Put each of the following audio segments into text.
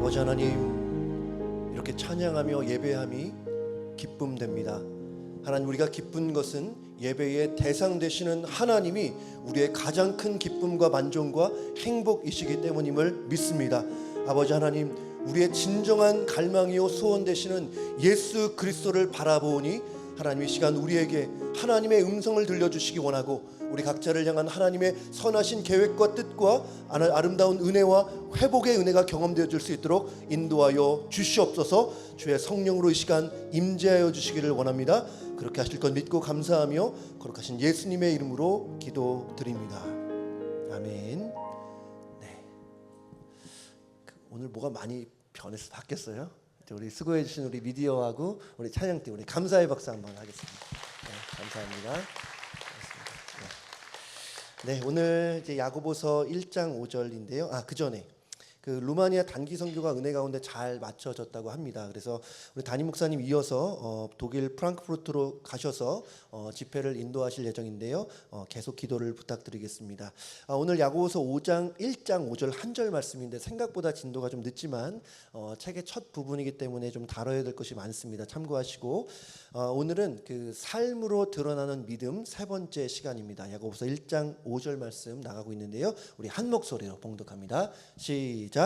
아버지 하나님, 이렇게 찬양하며 예배함이 기쁨됩니다. 하나님, 우리가 기쁜 것은 예배의 대상 되시는 하나님이 우리의 가장 큰 기쁨과 만족과 행복이시기 때문임을 믿습니다. 아버지 하나님, 우리의 진정한 갈망이요 소원 되시는 예수 그리스도를 바라보니 하나님, 이 시간 우리에게 하나님의 음성을 들려주시기 원하고 우리 각자를 향한 하나님의 선하신 계획과 뜻과 아름다운 은혜와 회복의 은혜가 경험되어질 수 있도록 인도하여 주시옵소서. 주의 성령으로 이 시간 임재하여 주시기를 원합니다. 그렇게 하실 것 믿고 감사하며 거룩하신 예수님의 이름으로 기도드립니다. 아멘. 네. 오늘 뭐가 많이 변해서 바뀌었어요. 우리 수고해 주신 우리 미디어하고 우리 찬양팀, 우리 감사의 박수 한번 하겠습니다. 네, 감사합니다. 네, 오늘 이제 야고보서 1장 5절인데요. 그 전에 루마니아 단기 선교가 은혜 가운데 잘 맞춰졌다고 합니다. 그래서 우리 담임 목사님 이어서 독일 프랑크푸르트로 가셔서 집회를 인도하실 예정인데요. 계속 기도를 부탁드리겠습니다. 오늘 야고보서 1장 5절 한 절 말씀인데 생각보다 진도가 좀 늦지만 책의 첫 부분이기 때문에 좀 다뤄야 될 것이 많습니다. 참고하시고 오늘은 그 삶으로 드러나는 믿음 세 번째 시간입니다. 야고보서 1장 5절 말씀 나가고 있는데요. 우리 한 목소리로 봉독합니다. 시작.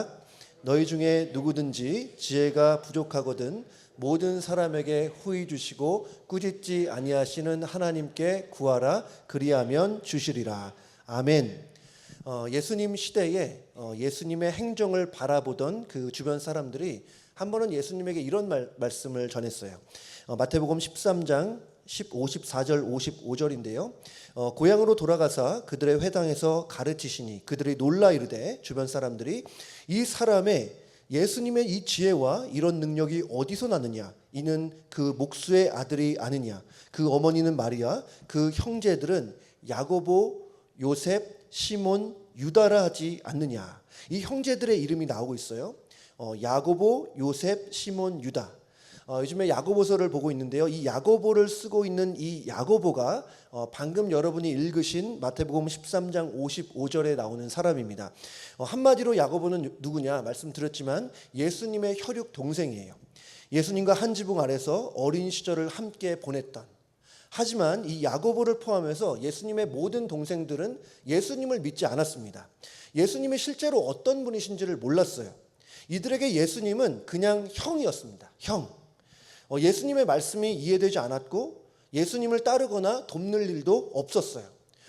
너희 중에 누구든지 지혜가 부족하거든 모든 사람에게 후히 주시고 꾸짖지 아니하시는 하나님께 구하라. 그리하면 주시리라. 아멘. 예수님 시대에 예수님의 행정을 바라보던 그 주변 사람들이 한 번은 예수님에게 이런 말씀을 전했어요. 마태복음 13장 54절 55절인데요. 고향으로 돌아가사 그들의 회당에서 가르치시니 그들이 놀라 이르되 주변 사람들이 이 사람의 예수님의 이 지혜와 이런 능력이 어디서 나느냐? 이는 그 목수의 아들이 아느냐? 그 어머니는 마리아, 그 형제들은 야고보, 요셉, 시몬, 유다라 하지 않느냐? 이 형제들의 이름이 나오고 있어요. 야고보, 요셉, 시몬, 유다. 요즘에 야고보서를 보고 있는데요. 이 야고보를 쓰고 있는 이 야고보가 방금 여러분이 읽으신 마태복음 13장 55절에 나오는 사람입니다. 한마디로 야고보는 누구냐 말씀드렸지만 예수님의 혈육 동생이에요. 예수님과 한 지붕 아래서 어린 시절을 함께 보냈던, 하지만 이 야고보를 포함해서 예수님의 모든 동생들은 예수님을 믿지 않았습니다. 예수님이 실제로 어떤 분이신지를 몰랐어요. 이들에게 예수님은 그냥 형이었습니다. 형. 예수님의 말씀이 이해되지 않았고 예수님을 따르거나 돕는 일도 없었어요.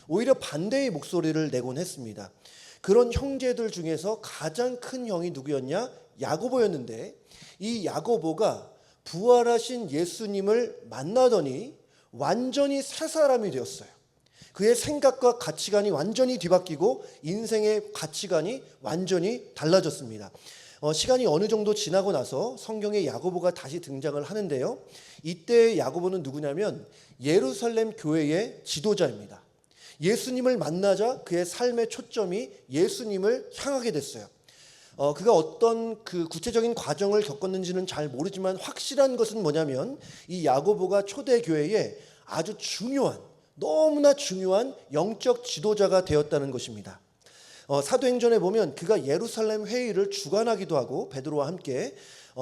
오히려 반대의 목소리를 내곤 했습니다. 그런 형제들 중에서 가장 큰 형이 누구였냐? 야고보였는데 이 야고보가 부활하신 예수님을 만나더니 완전히 새 사람이 되었어요. 그의 생각과 가치관이 완전히 뒤바뀌고 인생의 가치관이 완전히 달라졌습니다. 시간이 어느 정도 지나고 나서 성경에 야고보가 다시 등장을 하는데요. 이때 야고보는 누구냐면 예루살렘 교회의 지도자입니다. 예수님을 만나자 그의 삶의 초점이 예수님을 향하게 됐어요. 그가 어떤 그 구체적인 과정을 겪었는지는 잘 모르지만 확실한 것은 뭐냐면 이 야고보가 초대교회에 아주 중요한, 너무나 중요한 영적 지도자가 되었다는 것입니다. 사도행전에 보면 그가 예루살렘 회의를 주관하기도 하고 베드로와 함께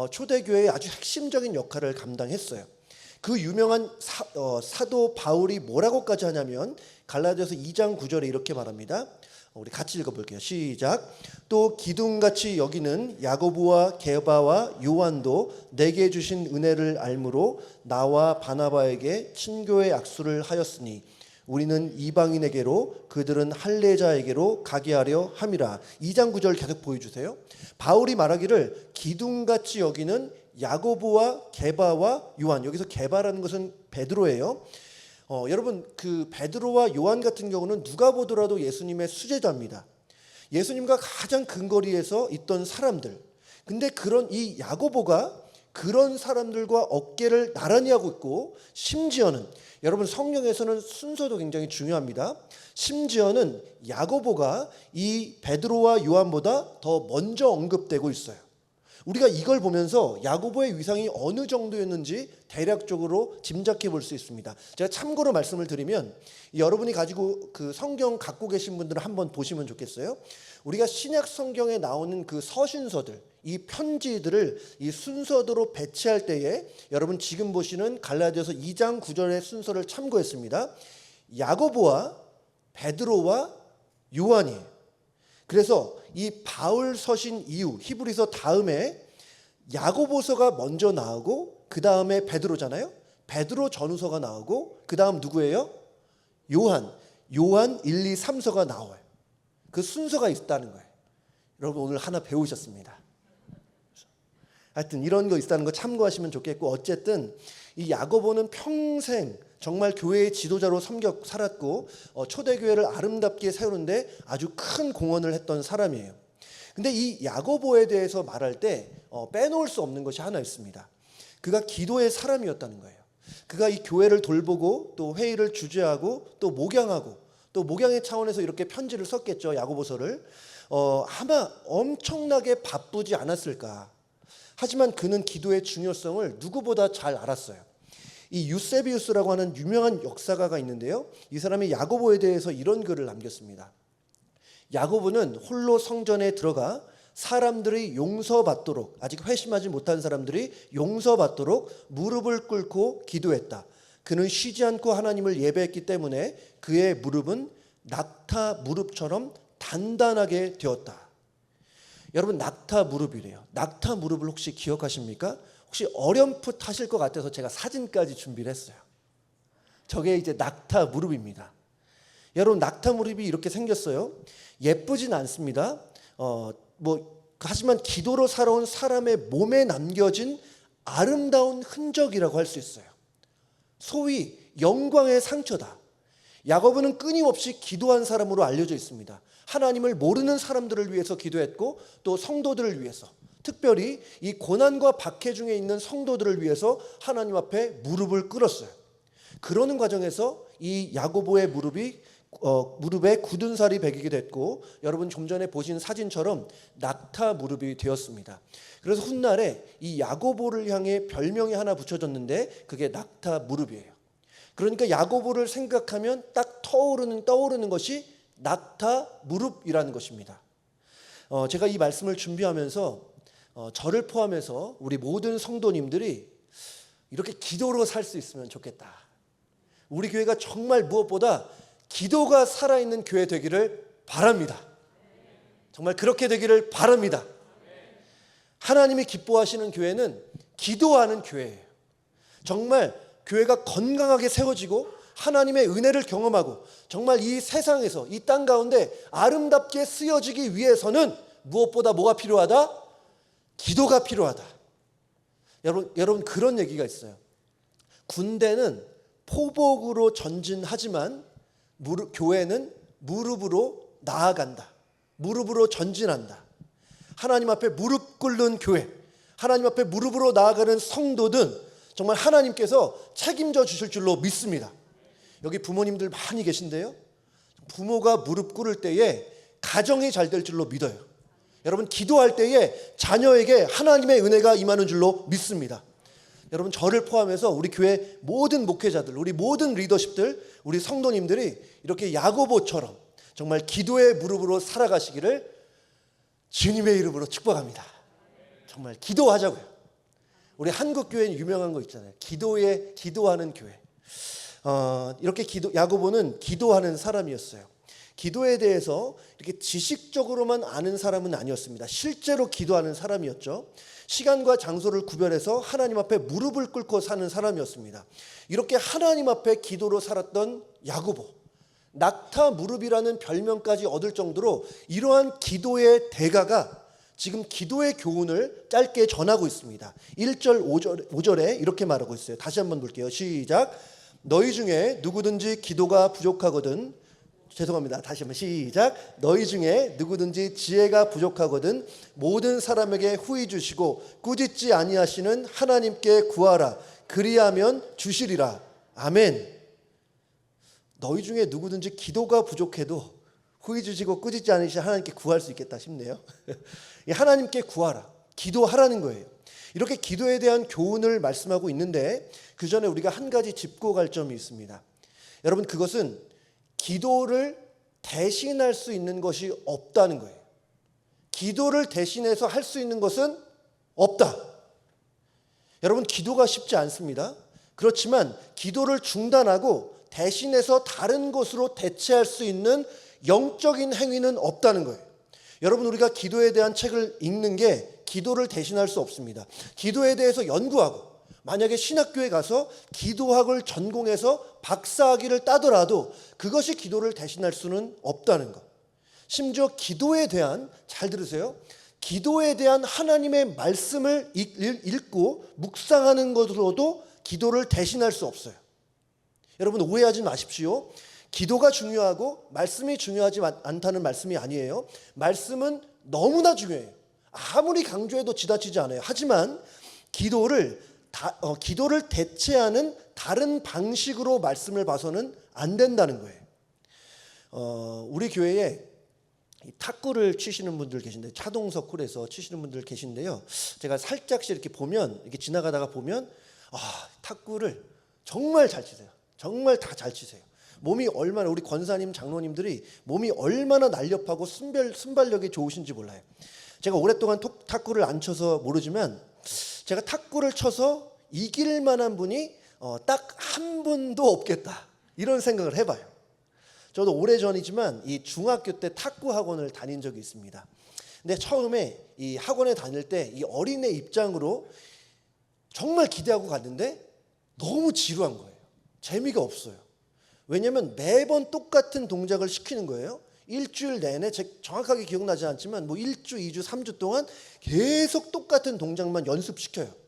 초대교회의 아주 핵심적인 역할을 감당했어요. 그 유명한 사도 바울이 뭐라고까지 하냐면 갈라디아서 2장 9절에 이렇게 말합니다. 우리 같이 읽어볼게요. 시작. 또 기둥같이 여기는 야고보와 게바와 요한도 내게 주신 은혜를 알므로 나와 바나바에게 친교의 약수를 하였으니 우리는 이방인에게로 그들은 할례자에게로 가게 하려 함이라. 2장 9절 계속 보여주세요. 바울이 말하기를 기둥같이 여기는 야고보와 게바와 요한, 여기서 게바라는 것은 베드로예요. 여러분, 그 베드로와 요한 같은 경우는 누가 보더라도 예수님의 수제자입니다. 예수님과 가장 근거리에서 있던 사람들. 근데 그런 이 야고보가 그런 사람들과 어깨를 나란히 하고 있고, 심지어는 여러분 성경에서는 순서도 굉장히 중요합니다. 심지어는 야고보가 이 베드로와 요한보다 더 먼저 언급되고 있어요. 우리가 이걸 보면서 야고보의 위상이 어느 정도였는지 대략적으로 짐작해 볼 수 있습니다. 제가 참고로 말씀을 드리면 여러분이 가지고 그 성경 갖고 계신 분들은 한번 보시면 좋겠어요. 우리가 신약 성경에 나오는 그 서신서들, 이 편지들을 이 순서대로 배치할 때에 여러분 지금 보시는 갈라디아서 2장 9절의 순서를 참고했습니다. 야고보와 베드로와 요한이에요. 그래서 이 바울 서신 이후 히브리서 다음에 야고보서가 먼저 나오고 그 다음에 베드로잖아요. 베드로 전후서가 나오고 그 다음 누구예요? 요한 1, 2, 3서가 나와요. 그 순서가 있다는 거예요. 여러분 오늘 하나 배우셨습니다. 하여튼 이런 거 있다는 거 참고하시면 좋겠고, 어쨌든 이 야고보는 평생 정말 교회의 지도자로 살았고 초대교회를 아름답게 세우는데 아주 큰 공헌을 했던 사람이에요. 근데 이 야고보에 대해서 말할 때 빼놓을 수 없는 것이 하나 있습니다. 그가 기도의 사람이었다는 거예요. 그가 이 교회를 돌보고 또 회의를 주재하고 또 목양하고 또 목양의 차원에서 이렇게 편지를 썼겠죠. 야고보서를. 아마 엄청나게 바쁘지 않았을까. 하지만 그는 기도의 중요성을 누구보다 잘 알았어요. 이 유세비우스라고 하는 유명한 역사가가 있는데요. 이 사람이 야고보에 대해서 이런 글을 남겼습니다. 야고보는 홀로 성전에 들어가 사람들이 용서받도록, 아직 회심하지 못한 사람들이 용서받도록 무릎을 꿇고 기도했다. 그는 쉬지 않고 하나님을 예배했기 때문에 그의 무릎은 낙타 무릎처럼 단단하게 되었다. 여러분 낙타 무릎이래요. 낙타 무릎을 혹시 기억하십니까? 혹시 어렴풋 하실 것 같아서 제가 사진까지 준비를 했어요. 저게 이제 낙타 무릎입니다. 여러분 낙타 무릎이 이렇게 생겼어요. 예쁘진 않습니다. 하지만 기도로 살아온 사람의 몸에 남겨진 아름다운 흔적이라고 할 수 있어요. 소위 영광의 상처다. 야고보는 끊임없이 기도한 사람으로 알려져 있습니다. 하나님을 모르는 사람들을 위해서 기도했고 또 성도들을 위해서, 특별히 이 고난과 박해 중에 있는 성도들을 위해서 하나님 앞에 무릎을 꿇었어요. 그러는 과정에서 이 야고보의 무릎에 굳은 살이 배기게 됐고, 여러분 좀 전에 보신 사진처럼 낙타 무릎이 되었습니다. 그래서 훗날에 이 야고보를 향해 별명이 하나 붙여졌는데 그게 낙타 무릎이에요. 그러니까 야고보를 생각하면 딱 떠오르는 것이 낙타 무릎이라는 것입니다. 제가 이 말씀을 준비하면서 저를 포함해서 우리 모든 성도님들이 이렇게 기도로 살 수 있으면 좋겠다. 우리 교회가 정말 무엇보다 기도가 살아있는 교회 되기를 바랍니다. 정말 그렇게 되기를 바랍니다. 하나님이 기뻐하시는 교회는 기도하는 교회예요. 정말 교회가 건강하게 세워지고 하나님의 은혜를 경험하고 정말 이 세상에서, 이 땅 가운데 아름답게 쓰여지기 위해서는 무엇보다 뭐가 필요하다? 기도가 필요하다. 여러분 그런 얘기가 있어요. 군대는 포복으로 전진하지만 교회는 무릎으로 나아간다. 무릎으로 전진한다. 하나님 앞에 무릎 꿇는 교회, 하나님 앞에 무릎으로 나아가는 성도든 정말 하나님께서 책임져 주실 줄로 믿습니다. 여기 부모님들 많이 계신데요. 부모가 무릎 꿇을 때에 가정이 잘 될 줄로 믿어요. 여러분 기도할 때에 자녀에게 하나님의 은혜가 임하는 줄로 믿습니다. 여러분 저를 포함해서 우리 교회 모든 목회자들, 우리 모든 리더십들, 우리 성도님들이 이렇게 야고보처럼 정말 기도의 무릎으로 살아가시기를 주님의 이름으로 축복합니다. 정말 기도하자고요. 우리 한국 교회는 유명한 거 있잖아요. 기도하는 교회. 이렇게 야고보는 기도하는 사람이었어요. 기도에 대해서 이렇게 지식적으로만 아는 사람은 아니었습니다. 실제로 기도하는 사람이었죠. 시간과 장소를 구별해서 하나님 앞에 무릎을 꿇고 사는 사람이었습니다. 이렇게 하나님 앞에 기도로 살았던 야고보, 낙타 무릎이라는 별명까지 얻을 정도로 이러한 기도의 대가가 지금 기도의 교훈을 짧게 전하고 있습니다. 1절 5절에 이렇게 말하고 있어요. 다시 한번 볼게요. 시작. 너희 중에 누구든지 기도가 부족하거든, 죄송합니다. 다시 한번 시작. 너희 중에 누구든지 지혜가 부족하거든 모든 사람에게 후히 주시고 꾸짖지 아니하시는 하나님께 구하라. 그리하면 주시리라. 아멘. 너희 중에 누구든지 기도가 부족해도 후히 주시고 꾸짖지 않으시는 하나님께 구할 수 있겠다 싶네요. 하나님께 구하라. 기도하라는 거예요. 이렇게 기도에 대한 교훈을 말씀하고 있는데 그 전에 우리가 한 가지 짚고 갈 점이 있습니다. 여러분 그것은 기도를 대신할 수 있는 것이 없다는 거예요. 기도를 대신해서 할 수 있는 것은 없다. 여러분, 기도가 쉽지 않습니다. 그렇지만 기도를 중단하고 대신해서 다른 것으로 대체할 수 있는 영적인 행위는 없다는 거예요. 여러분, 우리가 기도에 대한 책을 읽는 게 기도를 대신할 수 없습니다. 기도에 대해서 연구하고, 만약에 신학교에 가서 기도학을 전공해서 박사학위를 따더라도 그것이 기도를 대신할 수는 없다는 것. 심지어 기도에 대한, 잘 들으세요, 기도에 대한 하나님의 말씀을 읽고 묵상하는 것으로도 기도를 대신할 수 없어요. 여러분, 오해하지 마십시오. 기도가 중요하고 말씀이 중요하지 않다는 말씀이 아니에요. 말씀은 너무나 중요해요. 아무리 강조해도 지나치지 않아요. 하지만 기도를 대체하는 다른 방식으로 말씀을 봐서는 안 된다는 거예요. 우리 교회에 탁구를 치시는 분들 계신데, 차동석 홀에서 치시는 분들 계신데요. 제가 살짝씩 이렇게 보면, 이렇게 지나가다가 보면, 탁구를 정말 잘 치세요. 정말 다 잘 치세요. 몸이 얼마나, 우리 권사님, 장로님들이 몸이 얼마나 날렵하고 순발력이 좋으신지 몰라요. 제가 오랫동안 탁구를 안 쳐서 모르지만, 제가 탁구를 쳐서 이길 만한 분이 딱 한 분도 없겠다, 이런 생각을 해봐요. 저도 오래전이지만 이 중학교 때 탁구 학원을 다닌 적이 있습니다. 근데 처음에 이 학원에 다닐 때 이 어린애 입장으로 정말 기대하고 갔는데 너무 지루한 거예요. 재미가 없어요. 왜냐하면 매번 똑같은 동작을 시키는 거예요. 일주일 내내, 정확하게 기억나지 않지만 뭐 1주, 2주, 3주 동안 계속 똑같은 동작만 연습시켜요.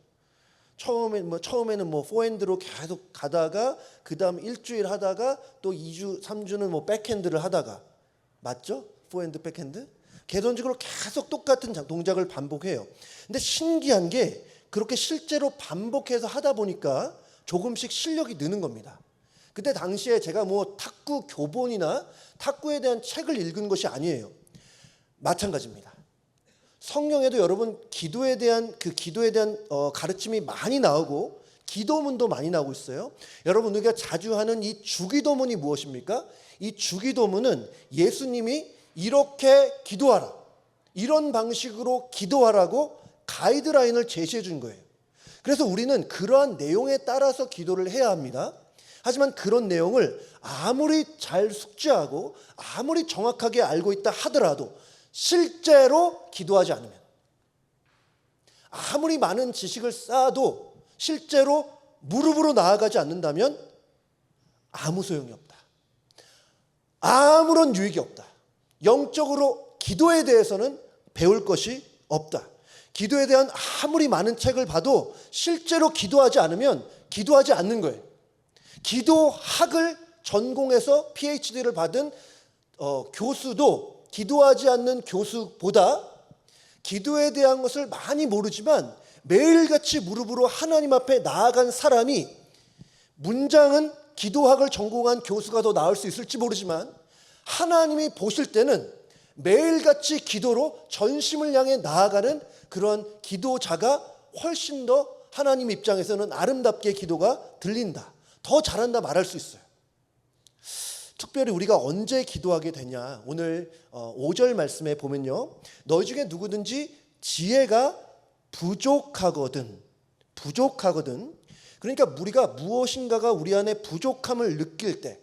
처음에는 포핸드로 계속 가다가, 그 다음 일주일 하다가 또 2주, 3주는 백핸드를 하다가, 맞죠? 포핸드, 백핸드? 계단식으로 계속 똑같은 동작을 반복해요. 근데 신기한 게, 그렇게 실제로 반복해서 하다 보니까 조금씩 실력이 느는 겁니다. 그때 당시에 제가 탁구 교본이나 탁구에 대한 책을 읽은 것이 아니에요. 마찬가지입니다. 성경에도 여러분, 기도에 대한 가르침이 많이 나오고 기도문도 많이 나오고 있어요. 여러분, 우리가 자주 하는 이 주기도문이 무엇입니까? 이 주기도문은 예수님이 이렇게 기도하라, 이런 방식으로 기도하라고 가이드라인을 제시해 준 거예요. 그래서 우리는 그러한 내용에 따라서 기도를 해야 합니다. 하지만 그런 내용을 아무리 잘 숙지하고 아무리 정확하게 알고 있다 하더라도 실제로 기도하지 않으면, 아무리 많은 지식을 쌓아도 실제로 무릎으로 나아가지 않는다면 아무 소용이 없다. 아무런 유익이 없다. 영적으로 기도에 대해서는 배울 것이 없다. 기도에 대한 아무리 많은 책을 봐도 실제로 기도하지 않으면 기도하지 않는 거예요. 기도학을 전공해서 PhD를 받은 교수도 기도하지 않는 교수보다 기도에 대한 것을 많이 모르지만 매일같이 무릎으로 하나님 앞에 나아간 사람이, 문장은 기도학을 전공한 교수가 더 나을 수 있을지 모르지만 하나님이 보실 때는 매일같이 기도로 전심을 향해 나아가는 그런 기도자가 훨씬 더 하나님 입장에서는 아름답게 기도가 들린다, 더 잘한다 말할 수 있어요. 특별히 우리가 언제 기도하게 되냐, 오늘 5절 말씀에 보면요, 너희 중에 누구든지 지혜가 부족하거든. 그러니까 우리가 무엇인가가 우리 안에 부족함을 느낄 때,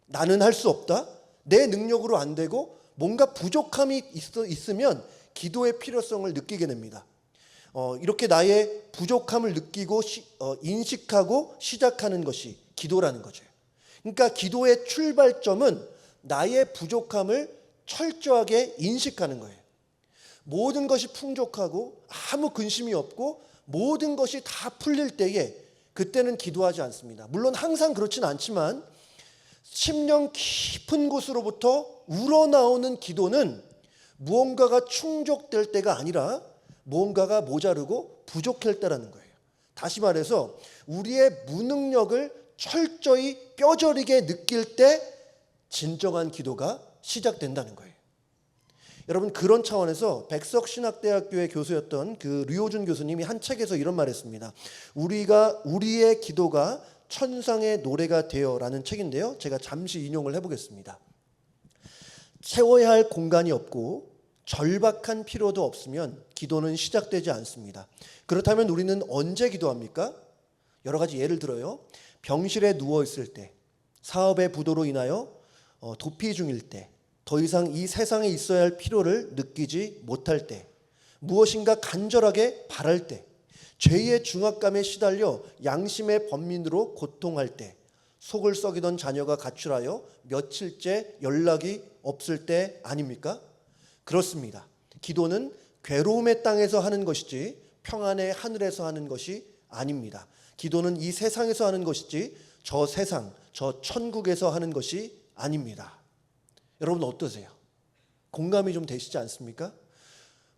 나는 할 수 없다, 내 능력으로 안 되고 뭔가 부족함이 있으면 기도의 필요성을 느끼게 됩니다. 이렇게 나의 부족함을 느끼고 인식하고 시작하는 것이 기도라는 거죠. 그러니까 기도의 출발점은 나의 부족함을 철저하게 인식하는 거예요. 모든 것이 풍족하고 아무 근심이 없고 모든 것이 다 풀릴 때에, 그때는 기도하지 않습니다. 물론 항상 그렇진 않지만 심령 깊은 곳으로부터 우러나오는 기도는 무언가가 충족될 때가 아니라 무언가가 모자르고 부족할 때라는 거예요. 다시 말해서 우리의 무능력을 철저히 뼈저리게 느낄 때 진정한 기도가 시작된다는 거예요. 여러분, 그런 차원에서 백석신학대학교의 교수였던 그 류호준 교수님이 한 책에서 이런 말 했습니다. 우리의 기도가 천상의 노래가 되어라는 책인데요, 제가 잠시 인용을 해보겠습니다. 채워야 할 공간이 없고 절박한 필요도 없으면 기도는 시작되지 않습니다. 그렇다면 우리는 언제 기도합니까? 여러 가지 예를 들어요. 병실에 누워 있을 때, 사업의 부도로 인하여 도피 중일 때, 더 이상 이 세상에 있어야 할 필요를 느끼지 못할 때, 무엇인가 간절하게 바랄 때, 죄의 중압감에 시달려 양심의 번민으로 고통할 때, 속을 썩이던 자녀가 가출하여 며칠째 연락이 없을 때 아닙니까? 그렇습니다. 기도는 괴로움의 땅에서 하는 것이지 평안의 하늘에서 하는 것이 아닙니다. 기도는 이 세상에서 하는 것이지 저 세상, 저 천국에서 하는 것이 아닙니다. 여러분 어떠세요? 공감이 좀 되시지 않습니까?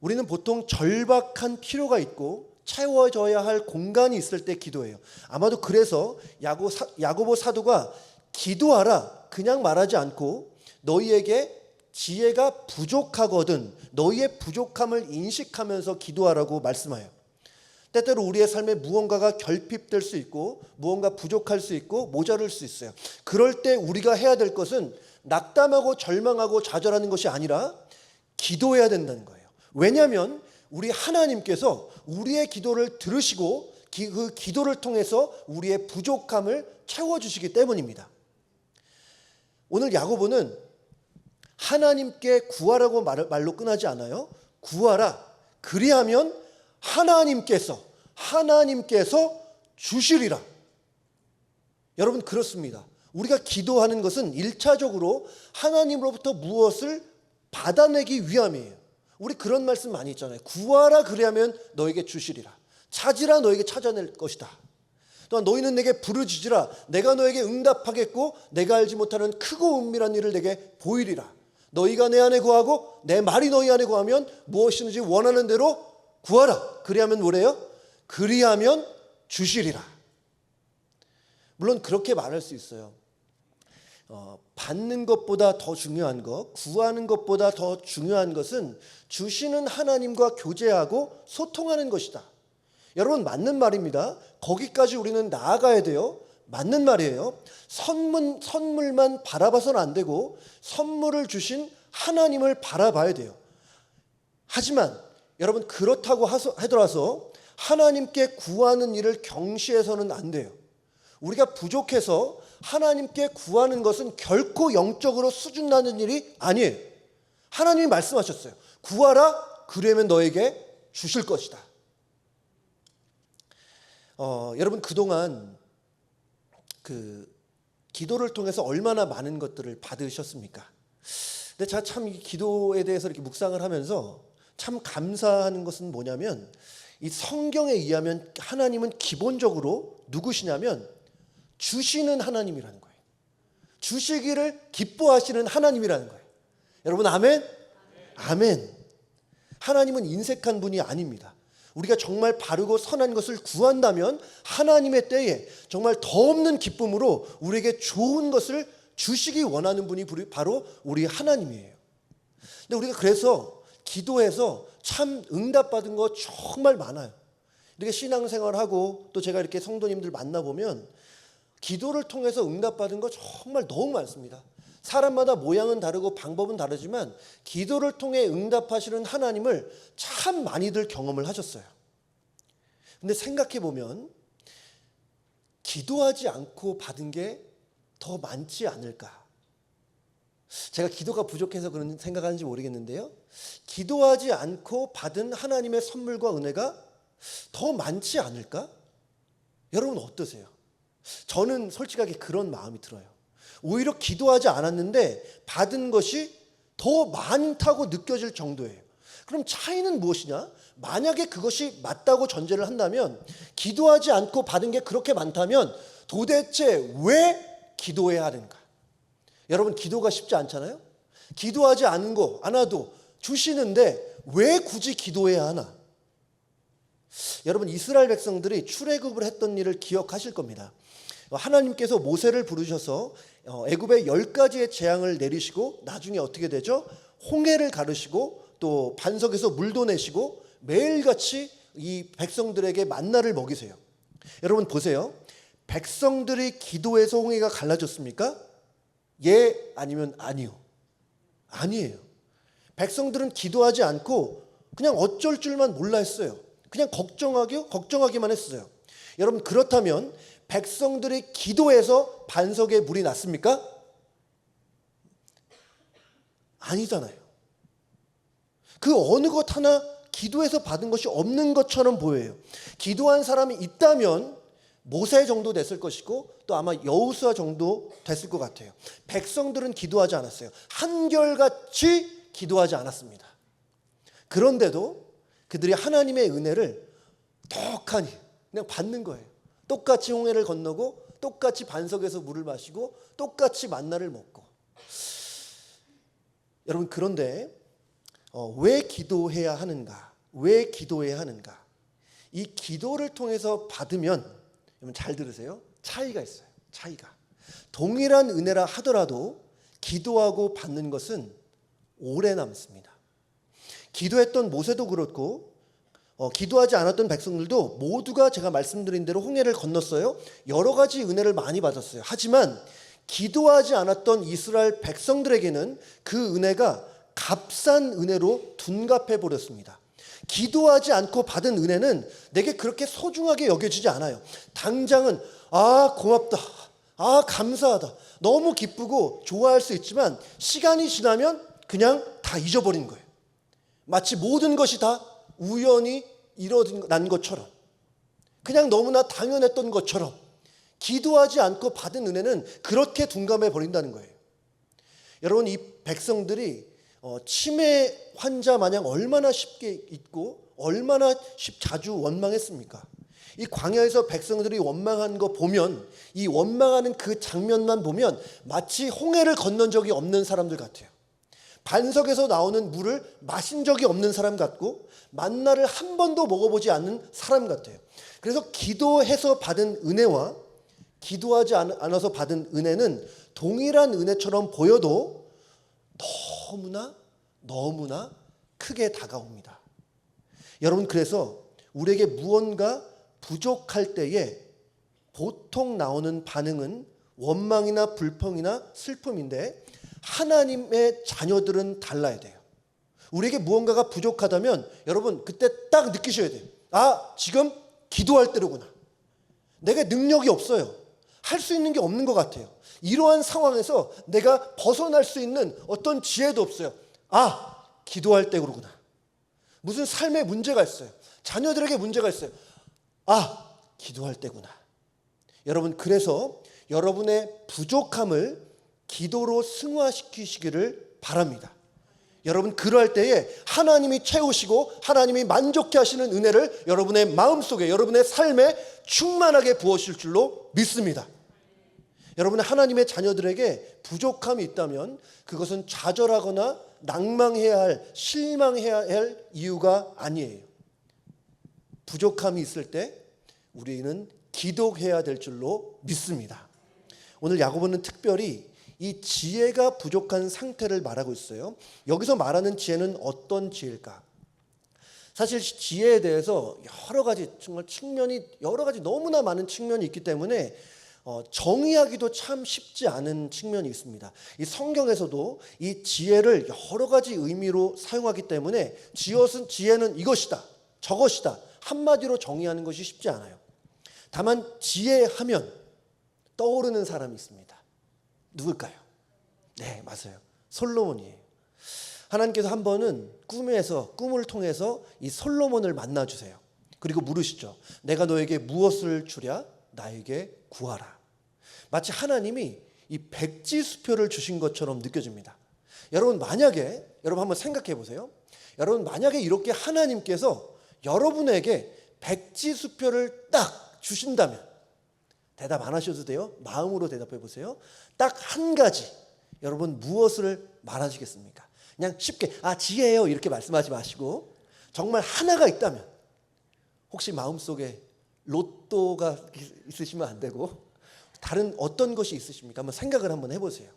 우리는 보통 절박한 필요가 있고 채워져야 할 공간이 있을 때 기도해요. 아마도 그래서 야고보 사도가 기도하라 그냥 말하지 않고 너희에게 지혜가 부족하거든 너희의 부족함을 인식하면서 기도하라고 말씀해요. 때때로 우리의 삶에 무언가가 결핍될 수 있고 무언가 부족할 수 있고 모자랄 수 있어요. 그럴 때 우리가 해야 될 것은 낙담하고 절망하고 좌절하는 것이 아니라 기도해야 된다는 거예요. 왜냐하면 우리 하나님께서 우리의 기도를 들으시고 그 기도를 통해서 우리의 부족함을 채워주시기 때문입니다. 오늘 야고보는 하나님께 구하라고 말로 끝나지 않아요. 구하라. 그리하면 하나님께서 주시리라. 여러분 그렇습니다. 우리가 기도하는 것은 1차적으로 하나님으로부터 무엇을 받아내기 위함이에요. 우리 그런 말씀 많이 있잖아요. 구하라 그리하면 너에게 주시리라. 찾으라 너에게 찾아낼 것이다. 또한 너희는 내게 부르짖으라 내가 너에게 응답하겠고 내가 알지 못하는 크고 은밀한 일을 내게 보이리라. 너희가 내 안에 구하고 내 말이 너희 안에 구하면 무엇이든지 원하는 대로 구하라. 그리하면 뭐래요? 그리하면 주시리라. 물론 그렇게 말할 수 있어요. 받는 것보다 더 중요한 것, 구하는 것보다 더 중요한 것은 주시는 하나님과 교제하고 소통하는 것이다. 여러분 맞는 말입니다. 거기까지 우리는 나아가야 돼요. 맞는 말이에요. 선물만 바라봐서는 안 되고 선물을 주신 하나님을 바라봐야 돼요. 하지만 여러분 그렇다고 하더라도 하나님께 구하는 일을 경시해서는 안 돼요. 우리가 부족해서 하나님께 구하는 것은 결코 영적으로 수준 나는 일이 아니에요. 하나님이 말씀하셨어요. 구하라 그러면 너에게 주실 것이다. 여러분 그동안 기도를 통해서 얼마나 많은 것들을 받으셨습니까? 근데 제가 참 이 기도에 대해서 이렇게 묵상을 하면서 참 감사하는 것은 뭐냐면 이 성경에 의하면 하나님은 기본적으로 누구시냐면 주시는 하나님이라는 거예요. 주시기를 기뻐하시는 하나님이라는 거예요. 여러분 아멘? 아멘. 하나님은 인색한 분이 아닙니다. 우리가 정말 바르고 선한 것을 구한다면 하나님의 때에 정말 더 없는 기쁨으로 우리에게 좋은 것을 주시기 원하는 분이 바로 우리 하나님이에요. 근데 우리가 그래서 기도해서 참 응답받은 거 정말 많아요. 이렇게 신앙생활하고 또 제가 이렇게 성도님들 만나보면 기도를 통해서 응답받은 거 정말 너무 많습니다. 사람마다 모양은 다르고 방법은 다르지만 기도를 통해 응답하시는 하나님을 참 많이들 경험을 하셨어요. 근데 생각해 보면 기도하지 않고 받은 게 더 많지 않을까? 제가 기도가 부족해서 그런 생각하는지 모르겠는데요. 기도하지 않고 받은 하나님의 선물과 은혜가 더 많지 않을까? 여러분 어떠세요? 저는 솔직하게 그런 마음이 들어요. 오히려 기도하지 않았는데 받은 것이 더 많다고 느껴질 정도예요. 그럼 차이는 무엇이냐? 만약에 그것이 맞다고 전제를 한다면 기도하지 않고 받은 게 그렇게 많다면 도대체 왜 기도해야 하는가? 여러분 기도가 쉽지 않잖아요. 기도하지 않아도 주시는데 왜 굳이 기도해야 하나? 여러분 이스라엘 백성들이 출애굽을 했던 일을 기억하실 겁니다. 하나님께서 모세를 부르셔서 애굽에 10가지의 재앙을 내리시고 나중에 어떻게 되죠? 홍해를 가르시고 또 반석에서 물도 내시고 매일같이 이 백성들에게 만나를 먹이세요. 여러분 보세요. 백성들이 기도해서 홍해가 갈라졌습니까? 예 아니면 아니요? 아니에요. 백성들은 기도하지 않고 그냥 어쩔 줄만 몰라 했어요. 그냥 걱정하기만 했어요. 여러분, 그렇다면 백성들의 기도에서 반석에 물이 났습니까? 아니잖아요. 그 어느 것 하나 기도에서 받은 것이 없는 것처럼 보여요. 기도한 사람이 있다면 모세 정도 됐을 것이고 또 아마 여호수아 정도 됐을 것 같아요. 백성들은 기도하지 않았어요. 한결같이 기도하지 않았습니다. 그런데도 그들이 하나님의 은혜를 떡하니 그냥 받는 거예요. 똑같이 홍해를 건너고 똑같이 반석에서 물을 마시고 똑같이 만나를 먹고. 여러분, 그런데 왜 기도해야 하는가? 왜 기도해야 하는가? 이 기도를 통해서 받으면, 여러분 잘 들으세요. 차이가 있어요. 차이가. 동일한 은혜라 하더라도 기도하고 받는 것은 오래 남습니다. 기도했던 모세도 그렇고 기도하지 않았던 백성들도 모두가 제가 말씀드린 대로 홍해를 건넜어요. 여러 가지 은혜를 많이 받았어요. 하지만 기도하지 않았던 이스라엘 백성들에게는 그 은혜가 값싼 은혜로 둔갑해 버렸습니다. 기도하지 않고 받은 은혜는 내게 그렇게 소중하게 여겨지지 않아요. 당장은 고맙다, 감사하다, 너무 기쁘고 좋아할 수 있지만 시간이 지나면 그냥 다 잊어버린 거예요. 마치 모든 것이 다 우연히 일어난 것처럼, 그냥 너무나 당연했던 것처럼 기도하지 않고 받은 은혜는 그렇게 둔감해 버린다는 거예요. 여러분, 이 백성들이 치매 환자 마냥 얼마나 쉽게 잊고 얼마나 자주 원망했습니까? 이 광야에서 백성들이 원망한 거 보면, 이 원망하는 그 장면만 보면 마치 홍해를 건넌 적이 없는 사람들 같아요. 반석에서 나오는 물을 마신 적이 없는 사람 같고 만나를 한 번도 먹어보지 않는 사람 같아요. 그래서 기도해서 받은 은혜와 기도하지 않아서 받은 은혜는 동일한 은혜처럼 보여도 너무나 크게 다가옵니다. 여러분, 그래서 우리에게 무언가 부족할 때에 보통 나오는 반응은 원망이나 불평이나 슬픔인데, 하나님의 자녀들은 달라야 돼요. 우리에게 무언가가 부족하다면 여러분 그때 딱 느끼셔야 돼요. 지금 기도할 때로구나. 내게 능력이 없어요. 할 수 있는 게 없는 것 같아요. 이러한 상황에서 내가 벗어날 수 있는 어떤 지혜도 없어요. 기도할 때로구나. 무슨 삶에 문제가 있어요. 자녀들에게 문제가 있어요. 기도할 때구나. 여러분, 그래서 여러분의 부족함을 기도로 승화시키시기를 바랍니다. 여러분, 그럴 때에 하나님이 채우시고 하나님이 만족해 하시는 은혜를 여러분의 마음속에, 여러분의 삶에 충만하게 부으실 줄로 믿습니다. 여러분의 하나님의 자녀들에게 부족함이 있다면 그것은 좌절하거나 낭망해야 할, 실망해야 할 이유가 아니에요. 부족함이 있을 때 우리는 기도해야 될 줄로 믿습니다. 오늘 야고보는 특별히 이 지혜가 부족한 상태를 말하고 있어요. 여기서 말하는 지혜는 어떤 지혜일까? 사실 지혜에 대해서 여러 가지 정말 측면이, 여러 가지 너무나 많은 측면이 있기 때문에 정의하기도 참 쉽지 않은 측면이 있습니다. 이 성경에서도 이 지혜를 여러 가지 의미로 사용하기 때문에 지혜는 이것이다, 저것이다 한마디로 정의하는 것이 쉽지 않아요. 다만 지혜하면 떠오르는 사람이 있습니다. 누굴까요? 네, 맞아요. 솔로몬이에요. 하나님께서 한 번은 꿈을 통해서 이 솔로몬을 만나주세요. 그리고 물으시죠. 내가 너에게 무엇을 주랴? 나에게 구하라. 마치 하나님이 이 백지수표를 주신 것처럼 느껴집니다. 여러분, 여러분 한번 생각해 보세요. 여러분, 만약에 이렇게 하나님께서 여러분에게 백지수표를 딱 주신다면, 대답 안 하셔도 돼요. 마음으로 대답해 보세요. 딱 한 가지, 여러분 무엇을 말하시겠습니까? 그냥 쉽게 지혜예요 이렇게 말씀하지 마시고, 정말 하나가 있다면, 혹시 마음속에 로또가 있으시면 안 되고 다른 어떤 것이 있으십니까? 한번 생각을 한번 해보세요.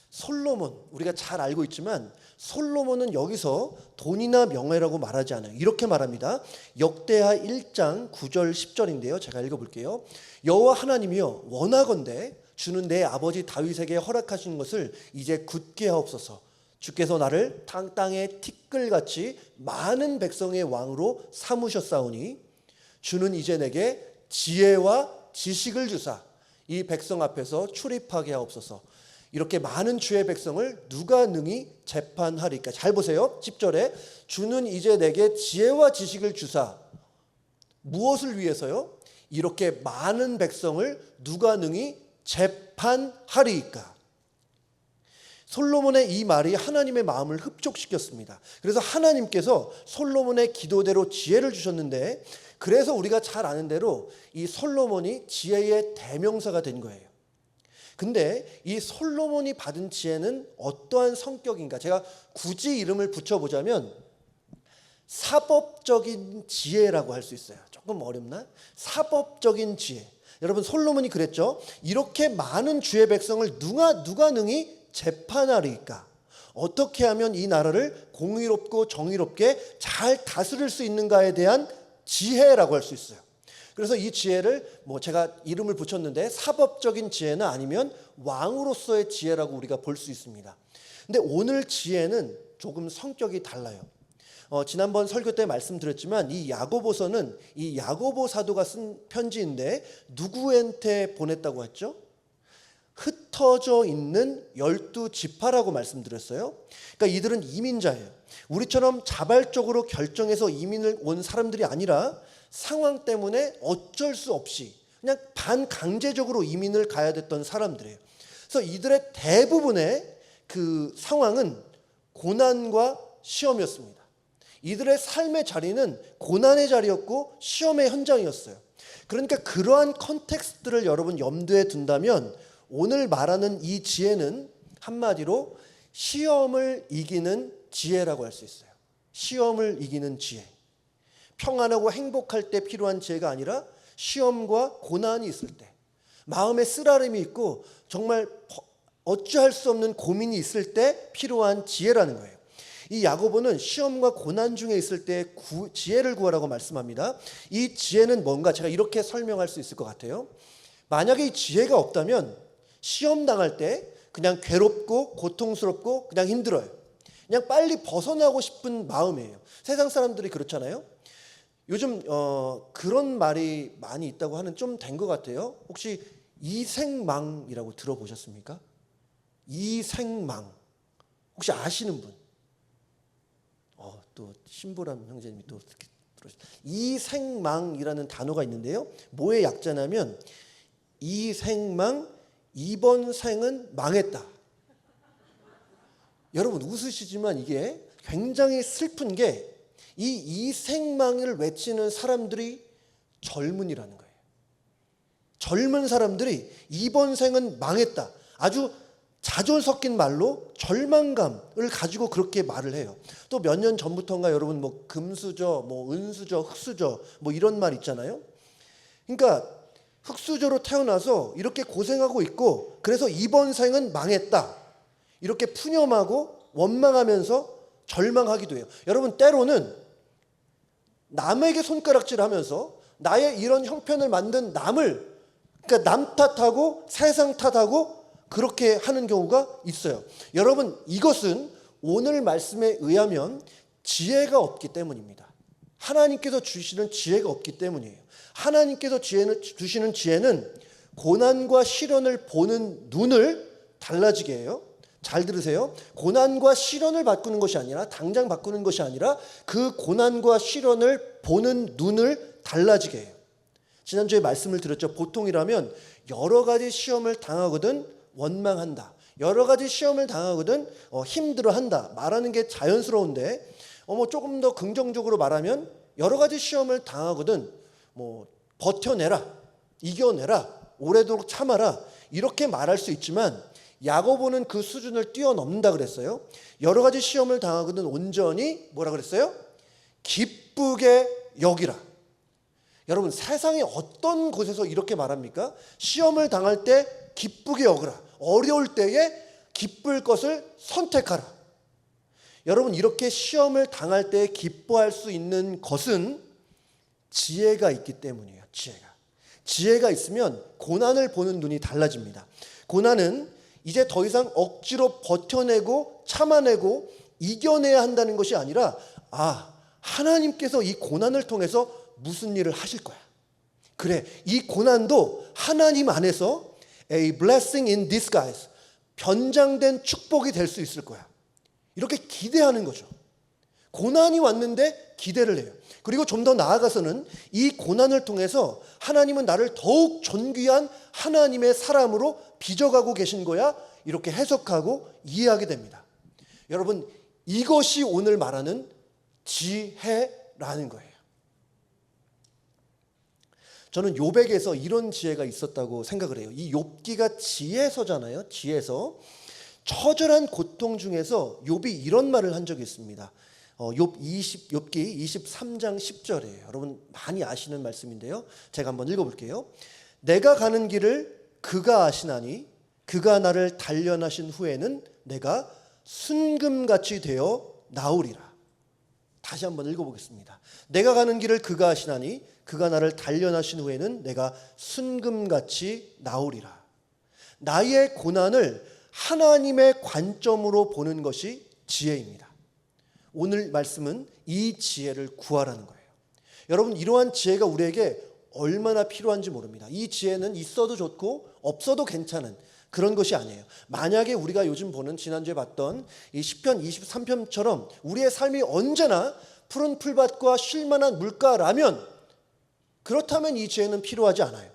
솔로몬, 우리가 잘 알고 있지만 솔로몬은 여기서 돈이나 명예라고 말하지 않아요. 이렇게 말합니다. 역대하 1장 9절 10절인데요. 제가 읽어볼게요. 여호와 하나님이여, 원하건대 주는 내 아버지 다윗에게 허락하신 것을 이제 굳게 하옵소서. 주께서 나를 땅에 티끌같이 많은 백성의 왕으로 삼으셨사오니 주는 이제 내게 지혜와 지식을 주사 이 백성 앞에서 출입하게 하옵소서. 이렇게 많은 주의 백성을 누가 능히 재판하리까? 잘 보세요. 10절에 주는 이제 내게 지혜와 지식을 주사. 무엇을 위해서요? 이렇게 많은 백성을 누가 능히 재판하리까? 솔로몬의 이 말이 하나님의 마음을 흡족시켰습니다. 그래서 하나님께서 솔로몬의 기도대로 지혜를 주셨는데, 그래서 우리가 잘 아는 대로 이 솔로몬이 지혜의 대명사가 된 거예요. 근데 이 솔로몬이 받은 지혜는 어떠한 성격인가? 제가 굳이 이름을 붙여보자면 사법적인 지혜라고 할 수 있어요. 조금 어렵나? 사법적인 지혜. 여러분, 솔로몬이 그랬죠. 이렇게 많은 주의 백성을 누가 능히 재판하리까? 어떻게 하면 이 나라를 공의롭고 정의롭게 잘 다스릴 수 있는가에 대한 지혜라고 할 수 있어요. 그래서 이 지혜를 제가 이름을 붙였는데 사법적인 지혜나 아니면 왕으로서의 지혜라고 우리가 볼 수 있습니다. 근데 오늘 지혜는 조금 성격이 달라요. 지난번 설교 때 말씀드렸지만 이 야고보서는 이 야고보 사도가 쓴 편지인데 누구한테 보냈다고 했죠? 흩어져 있는 12지파라고 말씀드렸어요. 그러니까 이들은 이민자예요. 우리처럼 자발적으로 결정해서 이민을 온 사람들이 아니라 상황 때문에 어쩔 수 없이 그냥 반강제적으로 이민을 가야 됐던 사람들이에요. 그래서 이들의 대부분의 그 상황은 고난과 시험이었습니다. 이들의 삶의 자리는 고난의 자리였고 시험의 현장이었어요. 그러니까 그러한 컨텍스트를 여러분 염두에 둔다면 오늘 말하는 이 지혜는 한마디로 시험을 이기는 지혜라고 할 수 있어요. 시험을 이기는 지혜. 평안하고 행복할 때 필요한 지혜가 아니라 시험과 고난이 있을 때, 마음에 쓰라림이 있고 정말 어찌할 수 없는 고민이 있을 때 필요한 지혜라는 거예요. 이 야고보는 시험과 고난 중에 있을 때 지혜를 구하라고 말씀합니다. 이 지혜는 뭔가 제가 이렇게 설명할 수 있을 것 같아요. 만약에 이 지혜가 없다면 시험 당할 때 그냥 괴롭고 고통스럽고 그냥 힘들어요. 그냥 빨리 벗어나고 싶은 마음이에요. 세상 사람들이 그렇잖아요. 요즘 그런 말이 많이 있다고 하는 좀 된 것 같아요. 혹시 이생망이라고 들어보셨습니까? 이생망 혹시 아시는 분? 또 신보람 형제님이 또 이생망이라는 단어가 있는데요. 뭐의 약자냐면 이생망 이번 생은 망했다. 여러분 웃으시지만 이게 굉장히 슬픈 게 이 이생망을 외치는 사람들이 젊은이라는 거예요. 젊은 사람들이 이번 생은 망했다. 아주 자존 섞인 말로 절망감을 가지고 그렇게 말을 해요. 또 몇 년 전부터인가 여러분 금수저, 은수저, 흙수저 이런 말 있잖아요. 그러니까 흙수저로 태어나서 이렇게 고생하고 있고 그래서 이번 생은 망했다. 이렇게 푸념하고 원망하면서 절망하기도 해요. 여러분 때로는 남에게 손가락질하면서 나의 이런 형편을 만든 남을 그러니까 남 탓하고 세상 탓하고 그렇게 하는 경우가 있어요. 여러분 이것은 오늘 말씀에 의하면 지혜가 없기 때문입니다. 하나님께서 주시는 지혜가 없기 때문이에요. 하나님께서 주시는 지혜는 고난과 시련을 보는 눈을 달라지게 해요. 잘 들으세요. 고난과 시련을 바꾸는 것이 아니라 당장 바꾸는 것이 아니라 그 고난과 시련을 보는 눈을 달라지게 해요. 지난주에 말씀을 드렸죠. 보통이라면 여러 가지 시험을 당하거든 원망한다. 여러 가지 시험을 당하거든 힘들어한다. 말하는 게 자연스러운데 조금 더 긍정적으로 말하면 여러 가지 시험을 당하거든 버텨내라. 이겨내라. 오래도록 참아라. 이렇게 말할 수 있지만 야고보는 그 수준을 뛰어넘는다 그랬어요. 여러 가지 시험을 당하거든 온전히 뭐라 그랬어요? 기쁘게 여기라. 여러분 세상에 어떤 곳에서 이렇게 말합니까? 시험을 당할 때 기쁘게 여기라. 어려울 때에 기쁠 것을 선택하라. 여러분 이렇게 시험을 당할 때 기뻐할 수 있는 것은 지혜가 있기 때문이에요. 지혜가 있으면 고난을 보는 눈이 달라집니다. 고난은 이제 더 이상 억지로 버텨내고 참아내고 이겨내야 한다는 것이 아니라 하나님께서 이 고난을 통해서 무슨 일을 하실 거야. 그래, 이 고난도 하나님 안에서 a blessing in disguise, 변장된 축복이 될 수 있을 거야. 이렇게 기대하는 거죠. 고난이 왔는데 기대를 해요. 그리고 좀 더 나아가서는 이 고난을 통해서 하나님은 나를 더욱 존귀한 하나님의 사람으로 빚어가고 계신 거야. 이렇게 해석하고 이해하게 됩니다. 여러분, 이것이 오늘 말하는 지혜라는 거예요. 저는 욥에게서 이런 지혜가 있었다고 생각을 해요. 이 욥기가 지혜서잖아요. 지혜서. 처절한 고통 중에서 욥이 이런 말을 한 적이 있습니다. 욥기 23장 10절이에요. 여러분 많이 아시는 말씀인데요. 제가 한번 읽어볼게요. 내가 가는 길을 그가 아시나니 그가 나를 단련하신 후에는 내가 순금같이 되어 나오리라. 다시 한번 읽어보겠습니다. 내가 가는 길을 그가 아시나니 그가 나를 단련하신 후에는 내가 순금같이 나오리라. 나의 고난을 하나님의 관점으로 보는 것이 지혜입니다. 오늘 말씀은 이 지혜를 구하라는 거예요. 여러분, 이러한 지혜가 우리에게 얼마나 필요한지 모릅니다. 이 지혜는 있어도 좋고 없어도 괜찮은 그런 것이 아니에요. 만약에 우리가 요즘 보는 지난주에 봤던 이 시편 23편처럼 우리의 삶이 언제나 푸른 풀밭과 쉴만한 물가라면 그렇다면 이 지혜는 필요하지 않아요.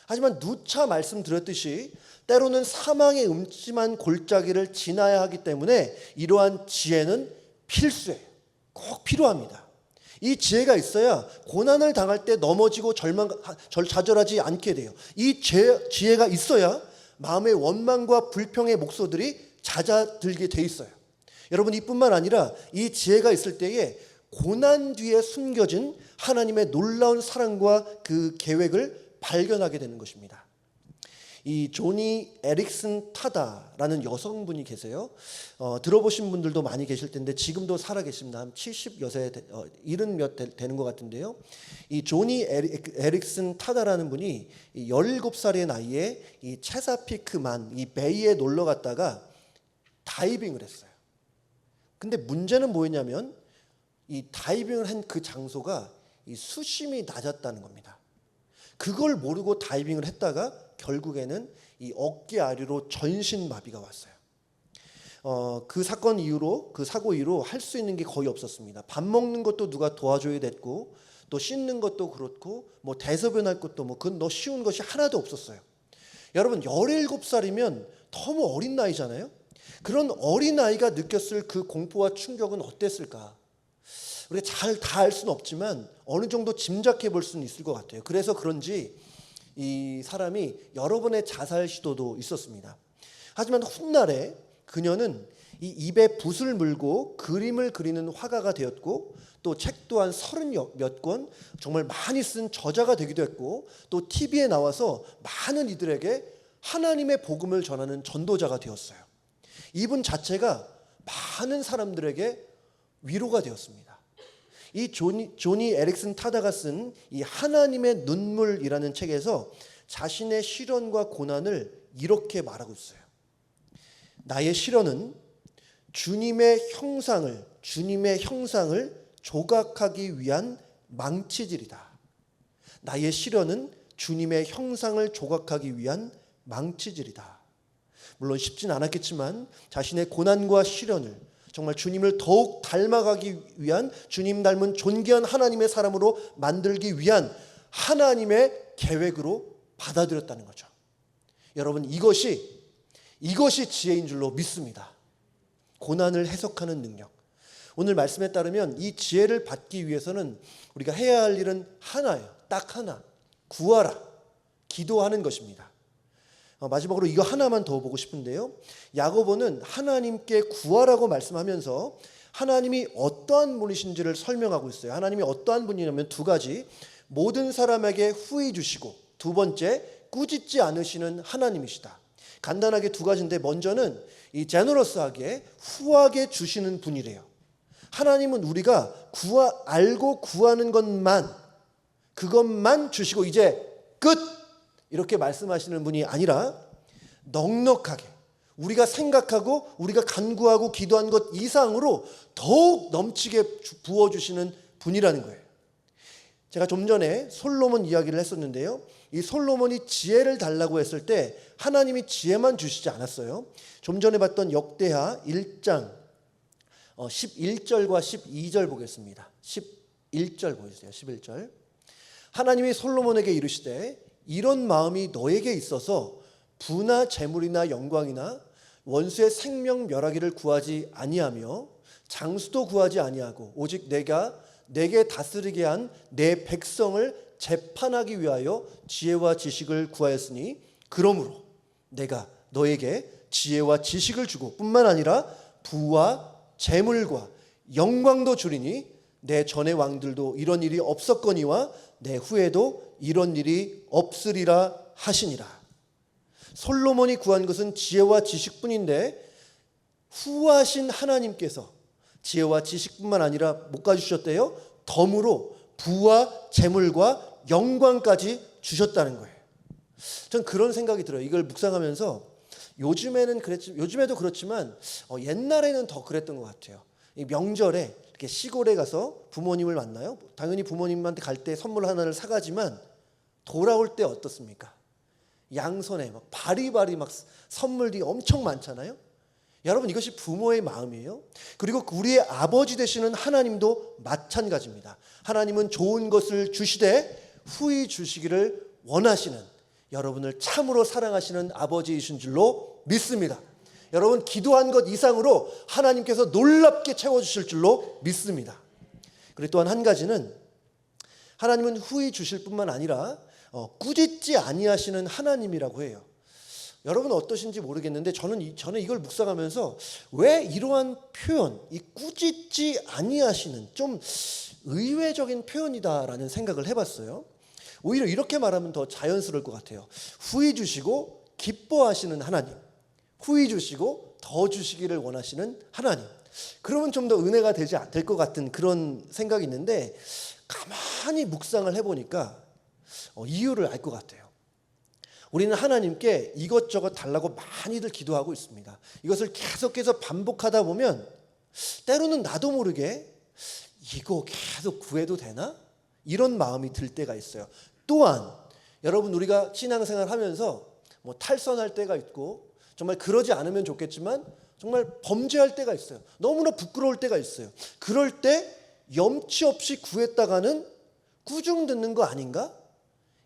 하지만 누차 말씀드렸듯이 때로는 사망의 음침한 골짜기를 지나야 하기 때문에 이러한 지혜는 필수예요. 꼭 필요합니다. 이 지혜가 있어야 고난을 당할 때 넘어지고 좌절하지 않게 돼요. 이 지혜가 있어야 마음의 원망과 불평의 목소들이 잦아들게 돼 있어요. 여러분, 이뿐만 아니라 이 지혜가 있을 때에 고난 뒤에 숨겨진 하나님의 놀라운 사랑과 그 계획을 발견하게 되는 것입니다. 이 조니 에릭슨 타다라는 여성분이 계세요. 들어보신 분들도 많이 계실 텐데 지금도 살아계십니다. 한 70여 세, 70몇 되는 것 같은데요. 이 조니 에릭슨 타다라는 분이 17살의 나이에 이 체사피크만 이 베이에 놀러 갔다가 다이빙을 했어요. 근데 문제는 뭐였냐면 이 다이빙을 한 그 장소가 이 수심이 낮았다는 겁니다. 그걸 모르고 다이빙을 했다가 결국에는 이 어깨 아래로 전신마비가 왔어요. 그 사건 이후로, 그 사고 이후로 할 수 있는 게 거의 없었습니다. 밥 먹는 것도 누가 도와줘야 됐고, 또 씻는 것도 그렇고, 뭐 대소변할 것도 뭐 그건 너 쉬운 것이 하나도 없었어요. 여러분, 17살이면 너무 어린 나이잖아요. 그런 어린 아이가 느꼈을 그 공포와 충격은 어땠을까? 우리가 잘 다 알 수는 없지만 어느 정도 짐작해 볼 수는 있을 것 같아요. 그래서 그런지 이 사람이 여러 번의 자살 시도도 있었습니다. 하지만 훗날에 그녀는 이 입에 붓을 물고 그림을 그리는 화가가 되었고, 또 책 또한 30몇 권 정말 많이 쓴 저자가 되기도 했고, 또 TV에 나와서 많은 이들에게 하나님의 복음을 전하는 전도자가 되었어요. 이분 자체가 많은 사람들에게 위로가 되었습니다. 이 조니 에릭슨 타다가 쓴 이 하나님의 눈물이라는 책에서 자신의 시련과 고난을 이렇게 말하고 있어요. 나의 시련은 주님의 형상을 조각하기 위한 망치질이다. 나의 시련은 주님의 형상을 조각하기 위한 망치질이다. 물론 쉽진 않았겠지만 자신의 고난과 시련을 정말 주님을 더욱 닮아가기 위한, 주님 닮은 존귀한 하나님의 사람으로 만들기 위한 하나님의 계획으로 받아들였다는 거죠. 여러분, 이것이 지혜인 줄로 믿습니다. 고난을 해석하는 능력. 오늘 말씀에 따르면 이 지혜를 받기 위해서는 우리가 해야 할 일은 하나예요. 딱 하나. 구하라. 기도하는 것입니다. 마지막으로 이거 하나만 더 보고 싶은데요. 야고보는 하나님께 구하라고 말씀하면서 하나님이 어떠한 분이신지를 설명하고 있어요. 하나님이 어떠한 분이냐면 두 가지. 모든 사람에게 후히 주시고, 두 번째, 꾸짖지 않으시는 하나님이시다. 간단하게 두 가지인데, 먼저는 이 제너러스하게 후하게 주시는 분이래요. 하나님은 우리가 알고 구하는 그것만 주시고 이제 끝! 이렇게 말씀하시는 분이 아니라 넉넉하게, 우리가 생각하고 우리가 간구하고 기도한 것 이상으로 더욱 넘치게 부어주시는 분이라는 거예요. 제가 좀 전에 솔로몬 이야기를 했었는데요. 이 솔로몬이 지혜를 달라고 했을 때 하나님이 지혜만 주시지 않았어요. 좀 전에 봤던 역대하 1장 11절과 12절 보겠습니다. 11절 보여주세요. 11절. 하나님이 솔로몬에게 이르시되 이런 마음이 너에게 있어서 부나 재물이나 영광이나 원수의 생명 멸하기를 구하지 아니하며 장수도 구하지 아니하고 오직 내가 내게 다스리게 한 내 백성을 재판하기 위하여 지혜와 지식을 구하였으니 그러므로 내가 너에게 지혜와 지식을 주고 뿐만 아니라 부와 재물과 영광도 주리니 내 전의 왕들도 이런 일이 없었거니와 내 후에도 이런 일이 없으리라 하시니라. 솔로몬이 구한 것은 지혜와 지식뿐인데 후하신 하나님께서 지혜와 지식뿐만 아니라 못 가주셨대요. 덤으로 부와 재물과 영광까지 주셨다는 거예요. 전 그런 생각이 들어요. 이걸 묵상하면서 요즘에도 그렇지만 옛날에는 더 그랬던 것 같아요. 이 명절에 이렇게 시골에 가서 부모님을 만나요. 당연히 부모님한테 갈 때 선물 하나를 사가지만 돌아올 때 어떻습니까? 양손에 막 바리바리 막 선물이 엄청 많잖아요. 여러분, 이것이 부모의 마음이에요. 그리고 우리의 아버지 되시는 하나님도 마찬가지입니다. 하나님은 좋은 것을 주시되 후히 주시기를 원하시는, 여러분을 참으로 사랑하시는 아버지이신 줄로 믿습니다. 여러분, 기도한 것 이상으로 하나님께서 놀랍게 채워주실 줄로 믿습니다. 그리고 또한 한 가지는 하나님은 후히 주실 뿐만 아니라 꾸짖지 아니하시는 하나님이라고 해요. 여러분 어떠신지 모르겠는데 저는 이걸 묵상하면서 왜 이러한 표현, 이 꾸짖지 아니하시는, 좀 의외적인 표현이다라는 생각을 해봤어요. 오히려 이렇게 말하면 더 자연스러울 것 같아요. 후히 주시고 기뻐하시는 하나님, 후히 주시고 더 주시기를 원하시는 하나님. 그러면 좀 더 은혜가 될 것 같은 그런 생각이 있는데, 가만히 묵상을 해보니까 이유를 알 것 같아요. 우리는 하나님께 이것저것 달라고 많이들 기도하고 있습니다. 이것을 계속해서 반복하다 보면 때로는 나도 모르게 이거 계속 구해도 되나? 이런 마음이 들 때가 있어요. 또한 여러분, 우리가 신앙생활 하면서 탈선할 때가 있고 정말 그러지 않으면 좋겠지만 정말 범죄할 때가 있어요. 너무나 부끄러울 때가 있어요. 그럴 때 염치 없이 구했다가는 꾸중 듣는 거 아닌가?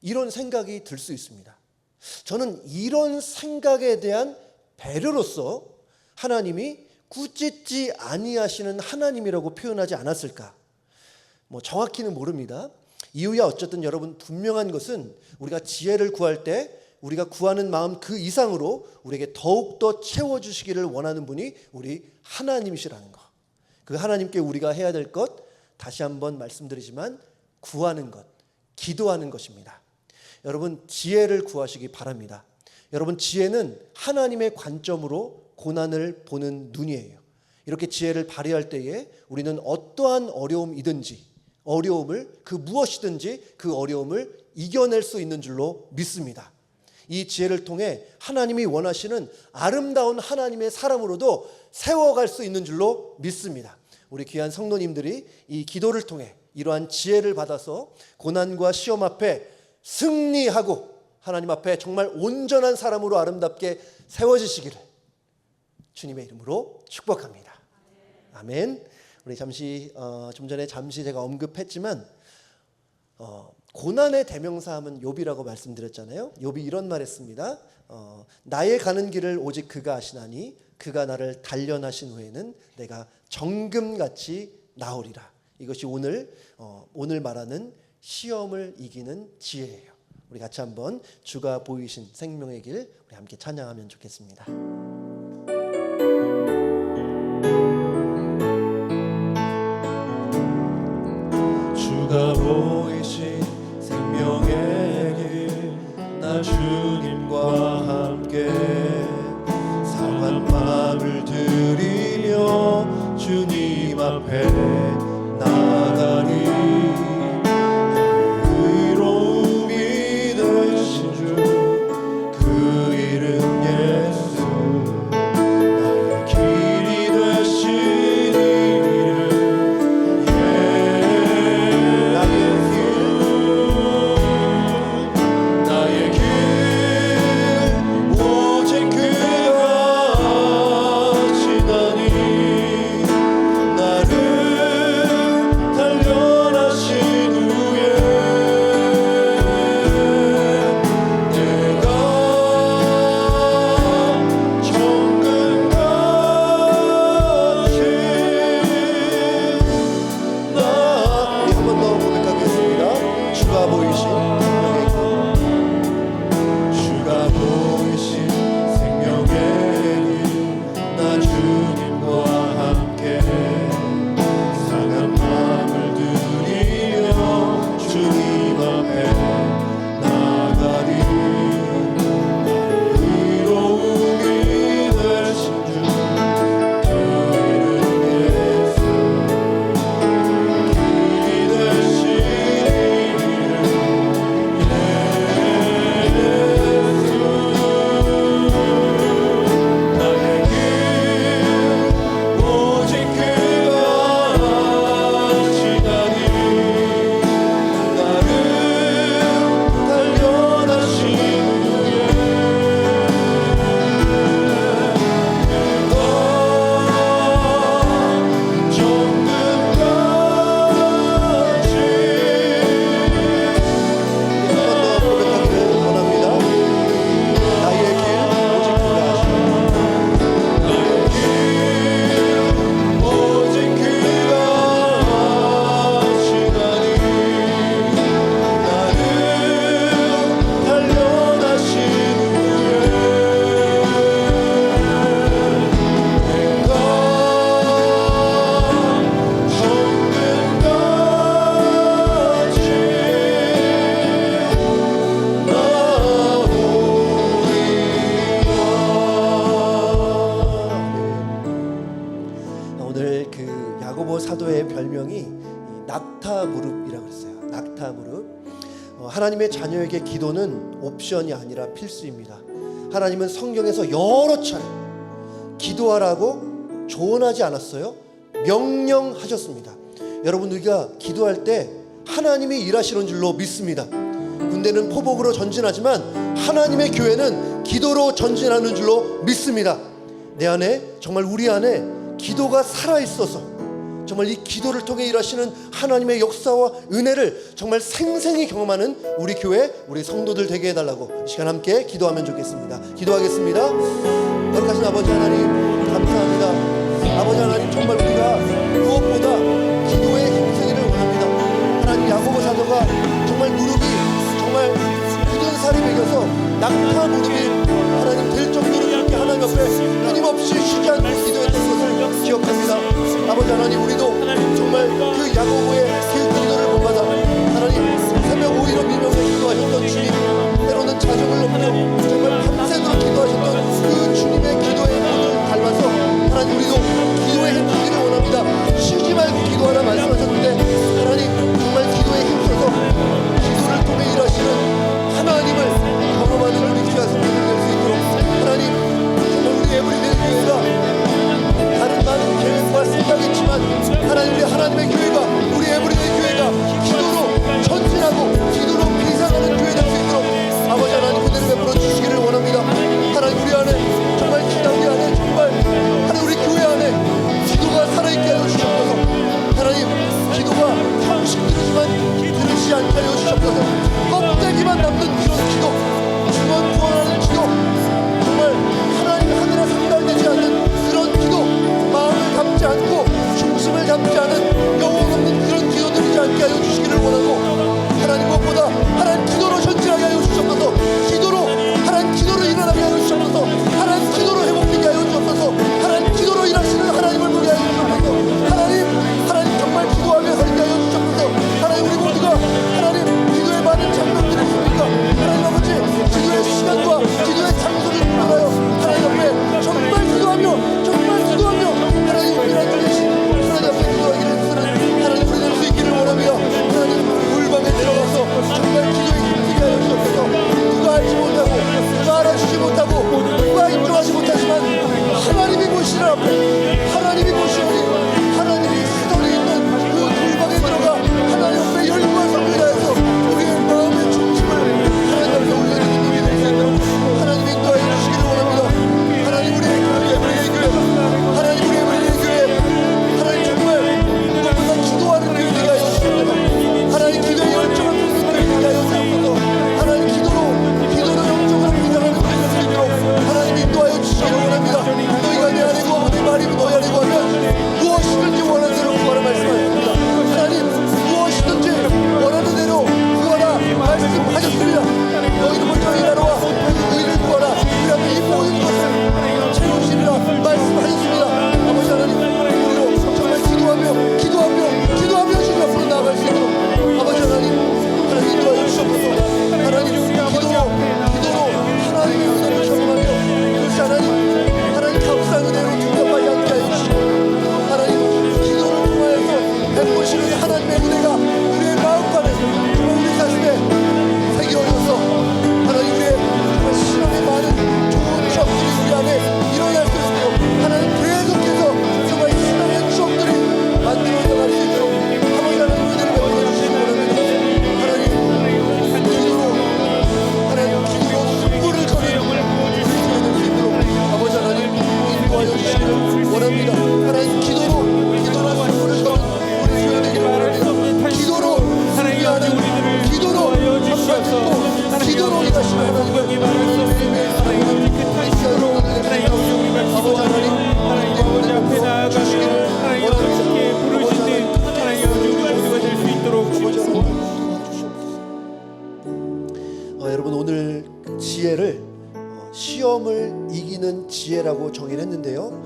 이런 생각이 들 수 있습니다. 저는 이런 생각에 대한 배려로서 하나님이 꾸짖지 아니하시는 하나님이라고 표현하지 않았을까? 정확히는 모릅니다. 이유야 어쨌든 여러분, 분명한 것은 우리가 지혜를 구할 때 우리가 구하는 마음 그 이상으로 우리에게 더욱더 채워주시기를 원하는 분이 우리 하나님이시라는 것. 그 하나님께 우리가 해야 될 것, 다시 한번 말씀드리지만 구하는 것, 기도하는 것입니다. 여러분, 지혜를 구하시기 바랍니다. 여러분, 지혜는 하나님의 관점으로 고난을 보는 눈이에요. 이렇게 지혜를 발휘할 때에 우리는 어떠한 어려움을 그 무엇이든지 그 어려움을 이겨낼 수 있는 줄로 믿습니다. 이 지혜를 통해 하나님이 원하시는 아름다운 하나님의 사람으로도 세워갈 수 있는 줄로 믿습니다. 우리 귀한 성도님들이 이 기도를 통해 이러한 지혜를 받아서 고난과 시험 앞에 승리하고 하나님 앞에 정말 온전한 사람으로 아름답게 세워지시기를 주님의 이름으로 축복합니다. 아멘. 우리 좀 전에 제가 언급했지만 고난의 대명사함은 욥이라고 말씀드렸잖아요. 욥이 이런 말했습니다. 나의 가는 길을 오직 그가 아시나니 그가 나를 단련하신 후에는 내가 정금같이 나오리라. 이것이 오늘 말하는 시험을 이기는 지혜예요. 우리 같이 한번 주가 보이신 생명의 길 우리 함께 찬양하면 좋겠습니다. 주가 보이신 생명의 길, 나 주님과 함께 상한 마음을 들이며 주님 앞에 나가리. 의로움이 되신 주 그 이름 예수, 무릎이라고 했어요. 낙타 무릎. 하나님의 자녀에게 기도는 옵션이 아니라 필수입니다. 하나님은 성경에서 여러 차례 기도하라고 조언하지 않았어요. 명령하셨습니다. 여러분, 우리가 기도할 때 하나님이 일하시는 줄로 믿습니다. 군대는 포복으로 전진하지만 하나님의 교회는 기도로 전진하는 줄로 믿습니다. 내 안에, 정말 우리 안에 기도가 살아있어서 정말 이 기도를 통해 일하시는 하나님의 역사와 은혜를 정말 생생히 경험하는 우리 교회, 우리 성도들 되게 해달라고 이 시간 함께 기도하면 좋겠습니다. 기도하겠습니다. 거룩하신 아버지 하나님, 감사합니다. 아버지 하나님, 정말 우리가 무엇보다 기도의 힘쓰기를 원합니다. 하나님, 야고보 사도가 정말 무릎이 정말 굳은 살이 배겨서 낙타 무릎이 하나님 될 정도로 그렇게 하나님 앞에 끊임없이 쉬지 않고 기도했던 것을 기억합니다. 아버지 하나님, 우리도 정말 그 야고보의 그 기도를 본받아 하나님 새벽 5일로 밀면서 기도하셨던 주님, 때로는 자정을 넘겨 정말 밤새도록 기도하셨던 그 주님의 기도의 모습을 닮아서 하나님, 우리도 기도에 힘쓰기를 원합니다. 쉬지 말고 기도하라 말씀하셨는데 하나님, 정말 기도에 힘써서 기도를 통해 일하시는 하나님을 경험하는 우리 귀한 성도들 될 수 있도록 하나님, 정말 우리 에브리데이 교회가 다른 많은 계획과 생각이 있지만 하나님, 우리 하나님의 교회가, 우리 에브리데이 교회가 기도로 전진하고 기도로 비상하는 교회 될 수 있도록 아버지 하나님 은혜를 베풀어 주시기를 원합니다. 하나님, 우리 안에 정말 기도, 우리 안에 정말 하나님 우리 교회 안에 기도가 살아있게 하여 주셨소서. 하나님, 기도가 형식 들으지만 들으시 않게 하여 주셨소서. 껍데기만 남는 그런 기도, 주만 구원하는 기도, 정말 하나님 하늘에 상달되지 않는 그런 기도, 마음을 담지 않고 중심을 담지 않은 영혼 없는 그런 기도들이지 않게 하여 주시기를 원하고, 하나님 무엇보다 하나님 기도로 전진하게 하여 주셨소서. 기도로 하나님 기도로 일어나게 하여 주셨소서. 하나님 기도로 회복되게 하여 주셨소서. 하나님 기도로 일하시는 하나님을 보게 하여 주셨소서. 하나님 정말 기도하며 살게 하여 주셨소서. 하나님, 우리 모두가 하나님 기도의 많은 장면들이 있습니까? 하나님 아버지, 기도의 시간과 기도의 장소를 구별하여 하나님 앞에 정말 기도하며 하나님 우리랑 주신 하나님 앞에 기도하기를 하나님 우리 될 수 있기를 원합니다. 하나님, 물방에 들어가서 정말 기도에 힘쓰게 하여 주옵소서. 누가 알지 못하고 누가 알아주지 못하고 누가 인정하지 못하지만 하나님이 보시는 앞에 하나님이 보시오니 하나님이 시설이 있는 그 물방에 들어가 하나님 앞에 열과 성을 다해서 우리의 마음의 중심을 하나님 앞에 올려드리는 눈이 될 수 있도록 하나님 인도하여 주시기를 원합니다. 하나님, 우리의 교회, 하나님 우리의 교회, 하나님 정말 무엇보다 기도하는 교회 되게 하여 주옵소서. 하나님 기도의 열정을 품는 교회 되게 하여 주옵소서. 하나님 기도로 영적으로 비전하는 교회 될 수 있도록 하나님 인도하여 주시기를 원합니다. 너희가 내 안에 구하고 내 말이 너희 안에 구하면 무엇이든지 원하는 대로 구하라 말씀하셨습니다. 하나님, 무엇이든지 원하는 대로 구하라 말씀하셨습니다. 너희는 먼저 이 나라와 그 의를 구하라. 그 앞에 이 모든 것을 채우시리라 말씀하셨습니다. 아버지 하나님, 우리로 정말 기도하며 주님 앞으로 나아갈 수 있도록 아버지 하나님 인도하여 주옵소서. 하나님, 기도로 하나님의 은혜를 경험하며 그것이 하나님 감사한 은혜로 중답하지 않게 하여 주시고, 하나님 기도를 통하여서 베푸시는 하나님의 은혜가 우리의 마음간에 정말 우리 자신의 새겨져서 하나님 우리의 정말 신앙의 많은 좋은 추억들이 우리 안에 일어날 수 있도록 하나님 계속해서 정말 신앙의 추억들이 만들어져 갈 수 있도록 아버지 하나님 은혜를 베풀어 주시기 원합니다. 하나님 기도로 승부를 거는 우리 교회 될수 있도록 아버지 하나님 인도하여 주시기를 원합니다. 하나님 기도로 승부를 거는 우리 교회 되기를 원합니다. 기도로 승리하는 기도로 함께하고 기도로 일하시는 하나님을 아버지 하나님 앞에 나아가며 하나님 아버지께 부르짖는 하나님 아버지 우리 모두가 될 수 있도록 여러분, 오늘 지혜를 시험을 이기는 지혜라고 정의를 했는데요.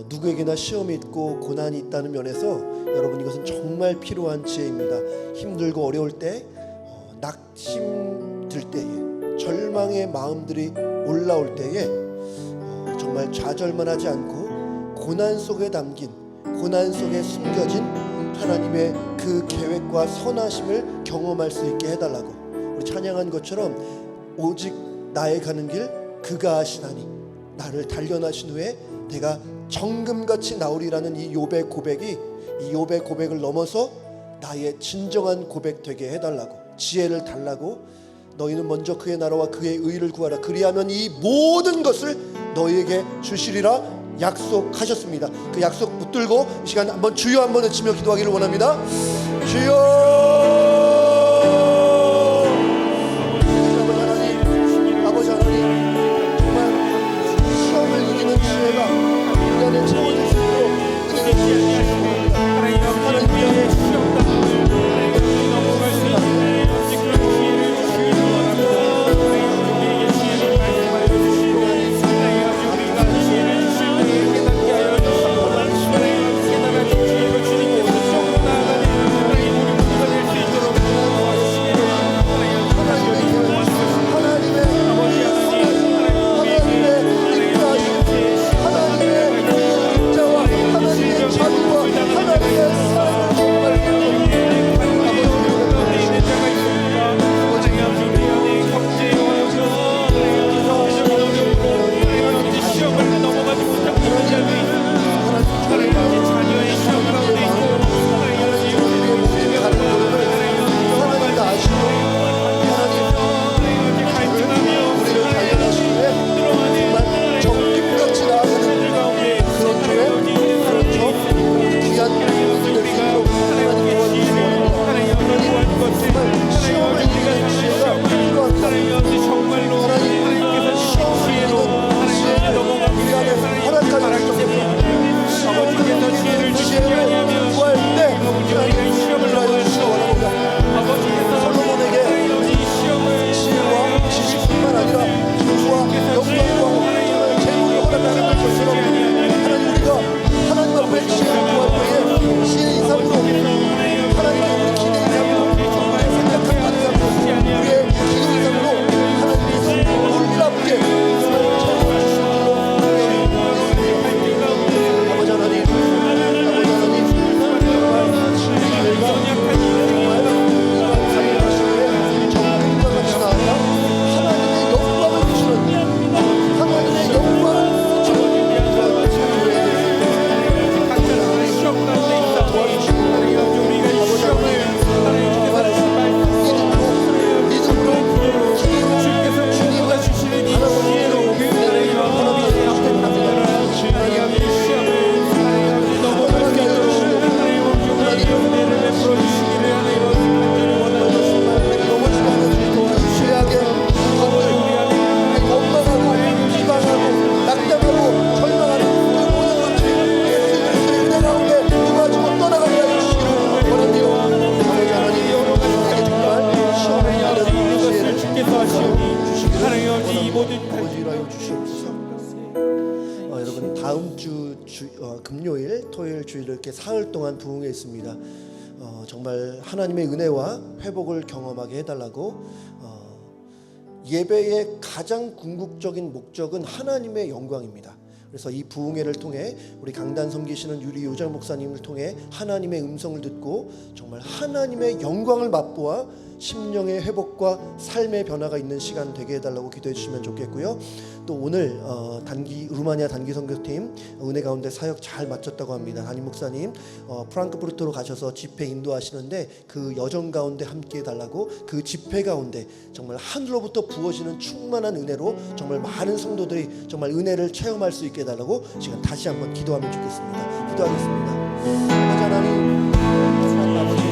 누구에게나 시험이 있고 고난이 있다는 면에서 여러분, 이것은 정말 필요한 지혜입니다. 힘들고 어려울 때, 낙심들 때에, 절망의 마음들이 올라올 때에 정말 좌절만 하지 않고 고난 속에 담긴, 고난 속에 숨겨진 하나님의 그 그 계획과 선하심을 경험할 수 있게 해달라고, 우리 찬양한 것처럼 오직 나의 가는 길 그가 아시나니 나를 단련하신 후에 내가 정금같이 나오리라는 이 욥의 고백이, 이 욥의 고백을 넘어서 나의 진정한 고백 되게 해달라고, 지혜를 달라고, 너희는 먼저 그의 나라와 그의 의를 구하라 그리하면 이 모든 것을 너희에게 주시리라 약속하셨습니다. 그 약속 붙들고 이 시간 한번 주여 한번 외치며 기도하기를 원합니다. 주여, 아버지 하나님, 정말 시험을 이기는 지혜가 우리 안에 채워질 수 있도록 은혜를 주시기 원합니다. 하나님 위하여 여러분 다음 주 금요일, 토요일 주일 이렇게 사흘 동안 부흥회 있습니다. 정말 하나님의 은혜와 회복을 경험하게 해달라고. 예배의 가장 궁극적인 목적은 하나님의 영광입니다. 그래서 이 부흥회를 통해 우리 강단 섬기시는 유리 요정 목사님을 통해 하나님의 음성을 듣고 정말 하나님의 영광을 맛보아 심령의 회복과 삶의 변화가 있는 시간 되게 해달라고 기도해 주시면 좋겠고요. 또 오늘 루마니아 단기 선교팀 은혜 가운데 사역 잘 마쳤다고 합니다. 담임 목사님 프랑크푸르트로 가셔서 집회 인도하시는데 그 여정 가운데 함께 해달라고, 그 집회 가운데 정말 하늘로부터 부어지는 충만한 은혜로 정말 많은 성도들이 정말 은혜를 체험할 수 있게 해달라고 시간 다시 한번 기도하면 좋겠습니다. 기도하겠습니다. 아버지 하나님, 아버지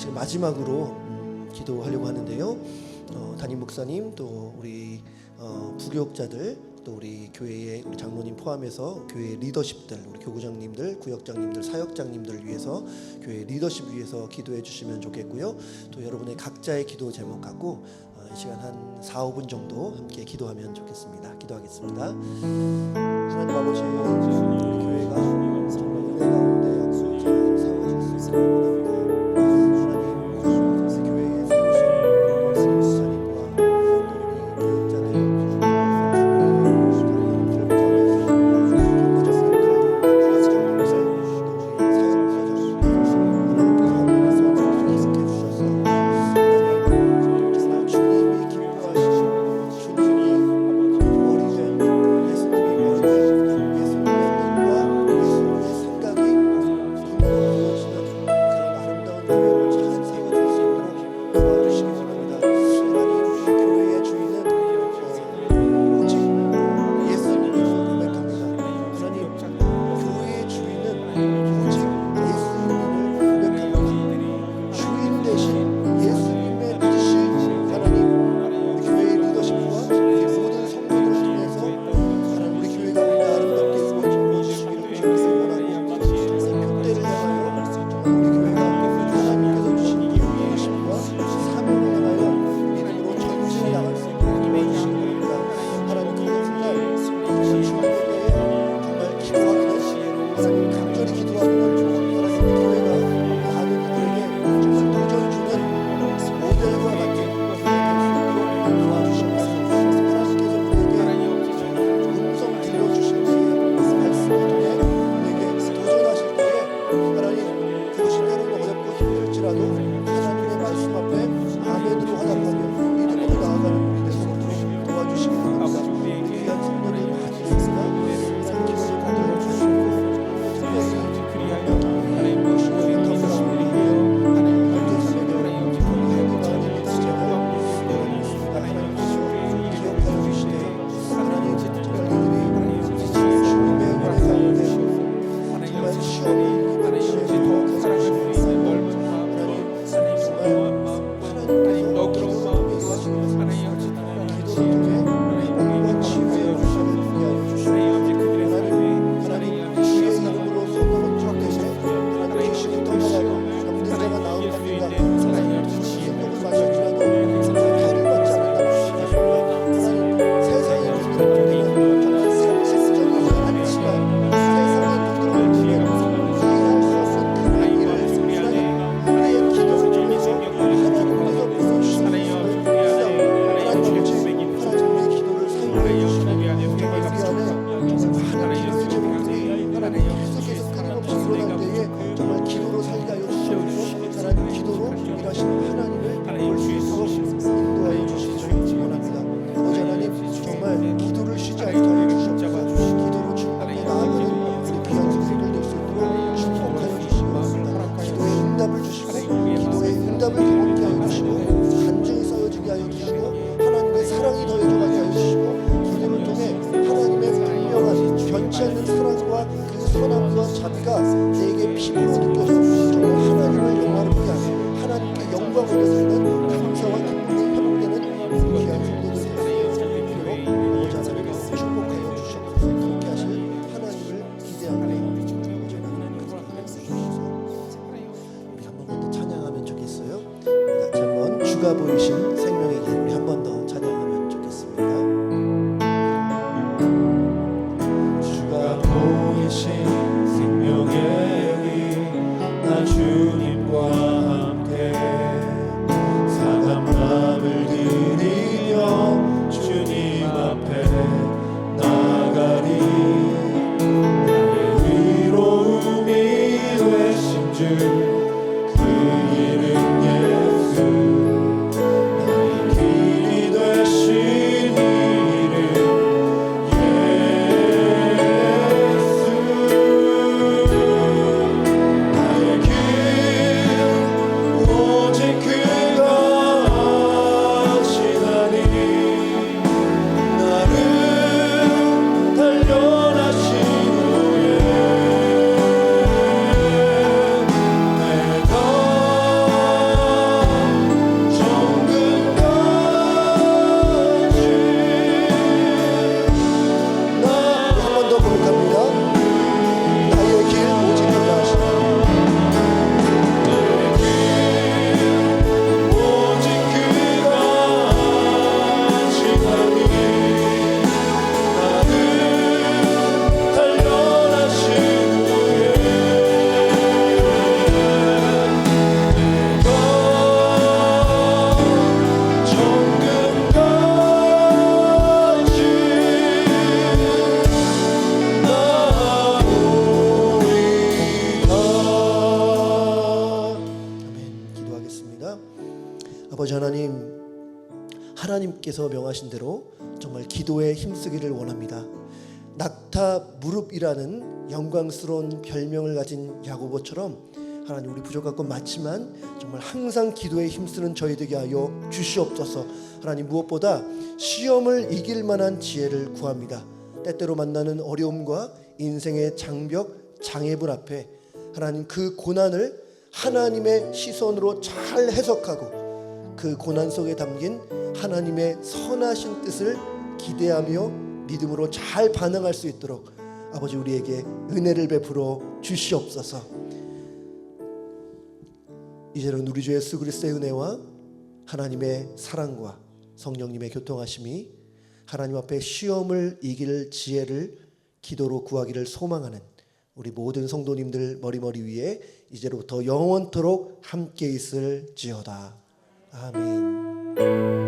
지금 마지막으로 기도하려고 하는데요. 담임 목사님 또 우리 부교육자들 또 우리 교회의 우리 장로님 포함해서 교회 리더십들 우리 교구장님들 구역장님들 사역장님들을 위해서 교회 리더십 위해서 기도해 주시면 좋겠고요. 또 여러분의 각자의 기도 제목 갖고 이 시간 한 4, 5분 정도 함께 기도하면 좋겠습니다. 기도하겠습니다. 하나님 아버지 우리 교회가 정말 은혜 가운데 약속을 세워질 수 있기를 원합니다. 주가 보이신 생명의 길 우리 한 번 더 찬양하면 좋겠습니다. 주가 보이신 생명의 길 나 주님과 함께 상한 맘을 들이며 주님 앞에 나가리 나의 위로움이 되신 주 그 이름 예수 아버지 하나님, 하나님께서 명하신 대로 정말 기도에 힘쓰기를 원합니다. 낙타 무릎이라는 영광스러운 별명을 가진 야고보처럼 하나님, 우리 부족한 건 맞지만 정말 항상 기도에 힘쓰는 저희 되게 하여 주시옵소서. 하나님, 무엇보다 시험을 이길 만한 지혜를 구합니다. 때때로 만나는 어려움과 인생의 장벽, 장애물 앞에 하나님, 그 고난을 하나님의 시선으로 잘 해석하고 그 고난 속에 담긴 하나님의 선하신 뜻을 기대하며 믿음으로 잘 반응할 수 있도록 아버지, 우리에게 은혜를 베풀어 주시옵소서. 이제는 우리 주 예수 그리스도의 은혜와 하나님의 사랑과 성령님의 교통하심이 하나님 앞에 시험을 이길 지혜를 기도로 구하기를 소망하는 우리 모든 성도님들 머리머리 위에 이제로부터 영원토록 함께 있을지어다. 아멘.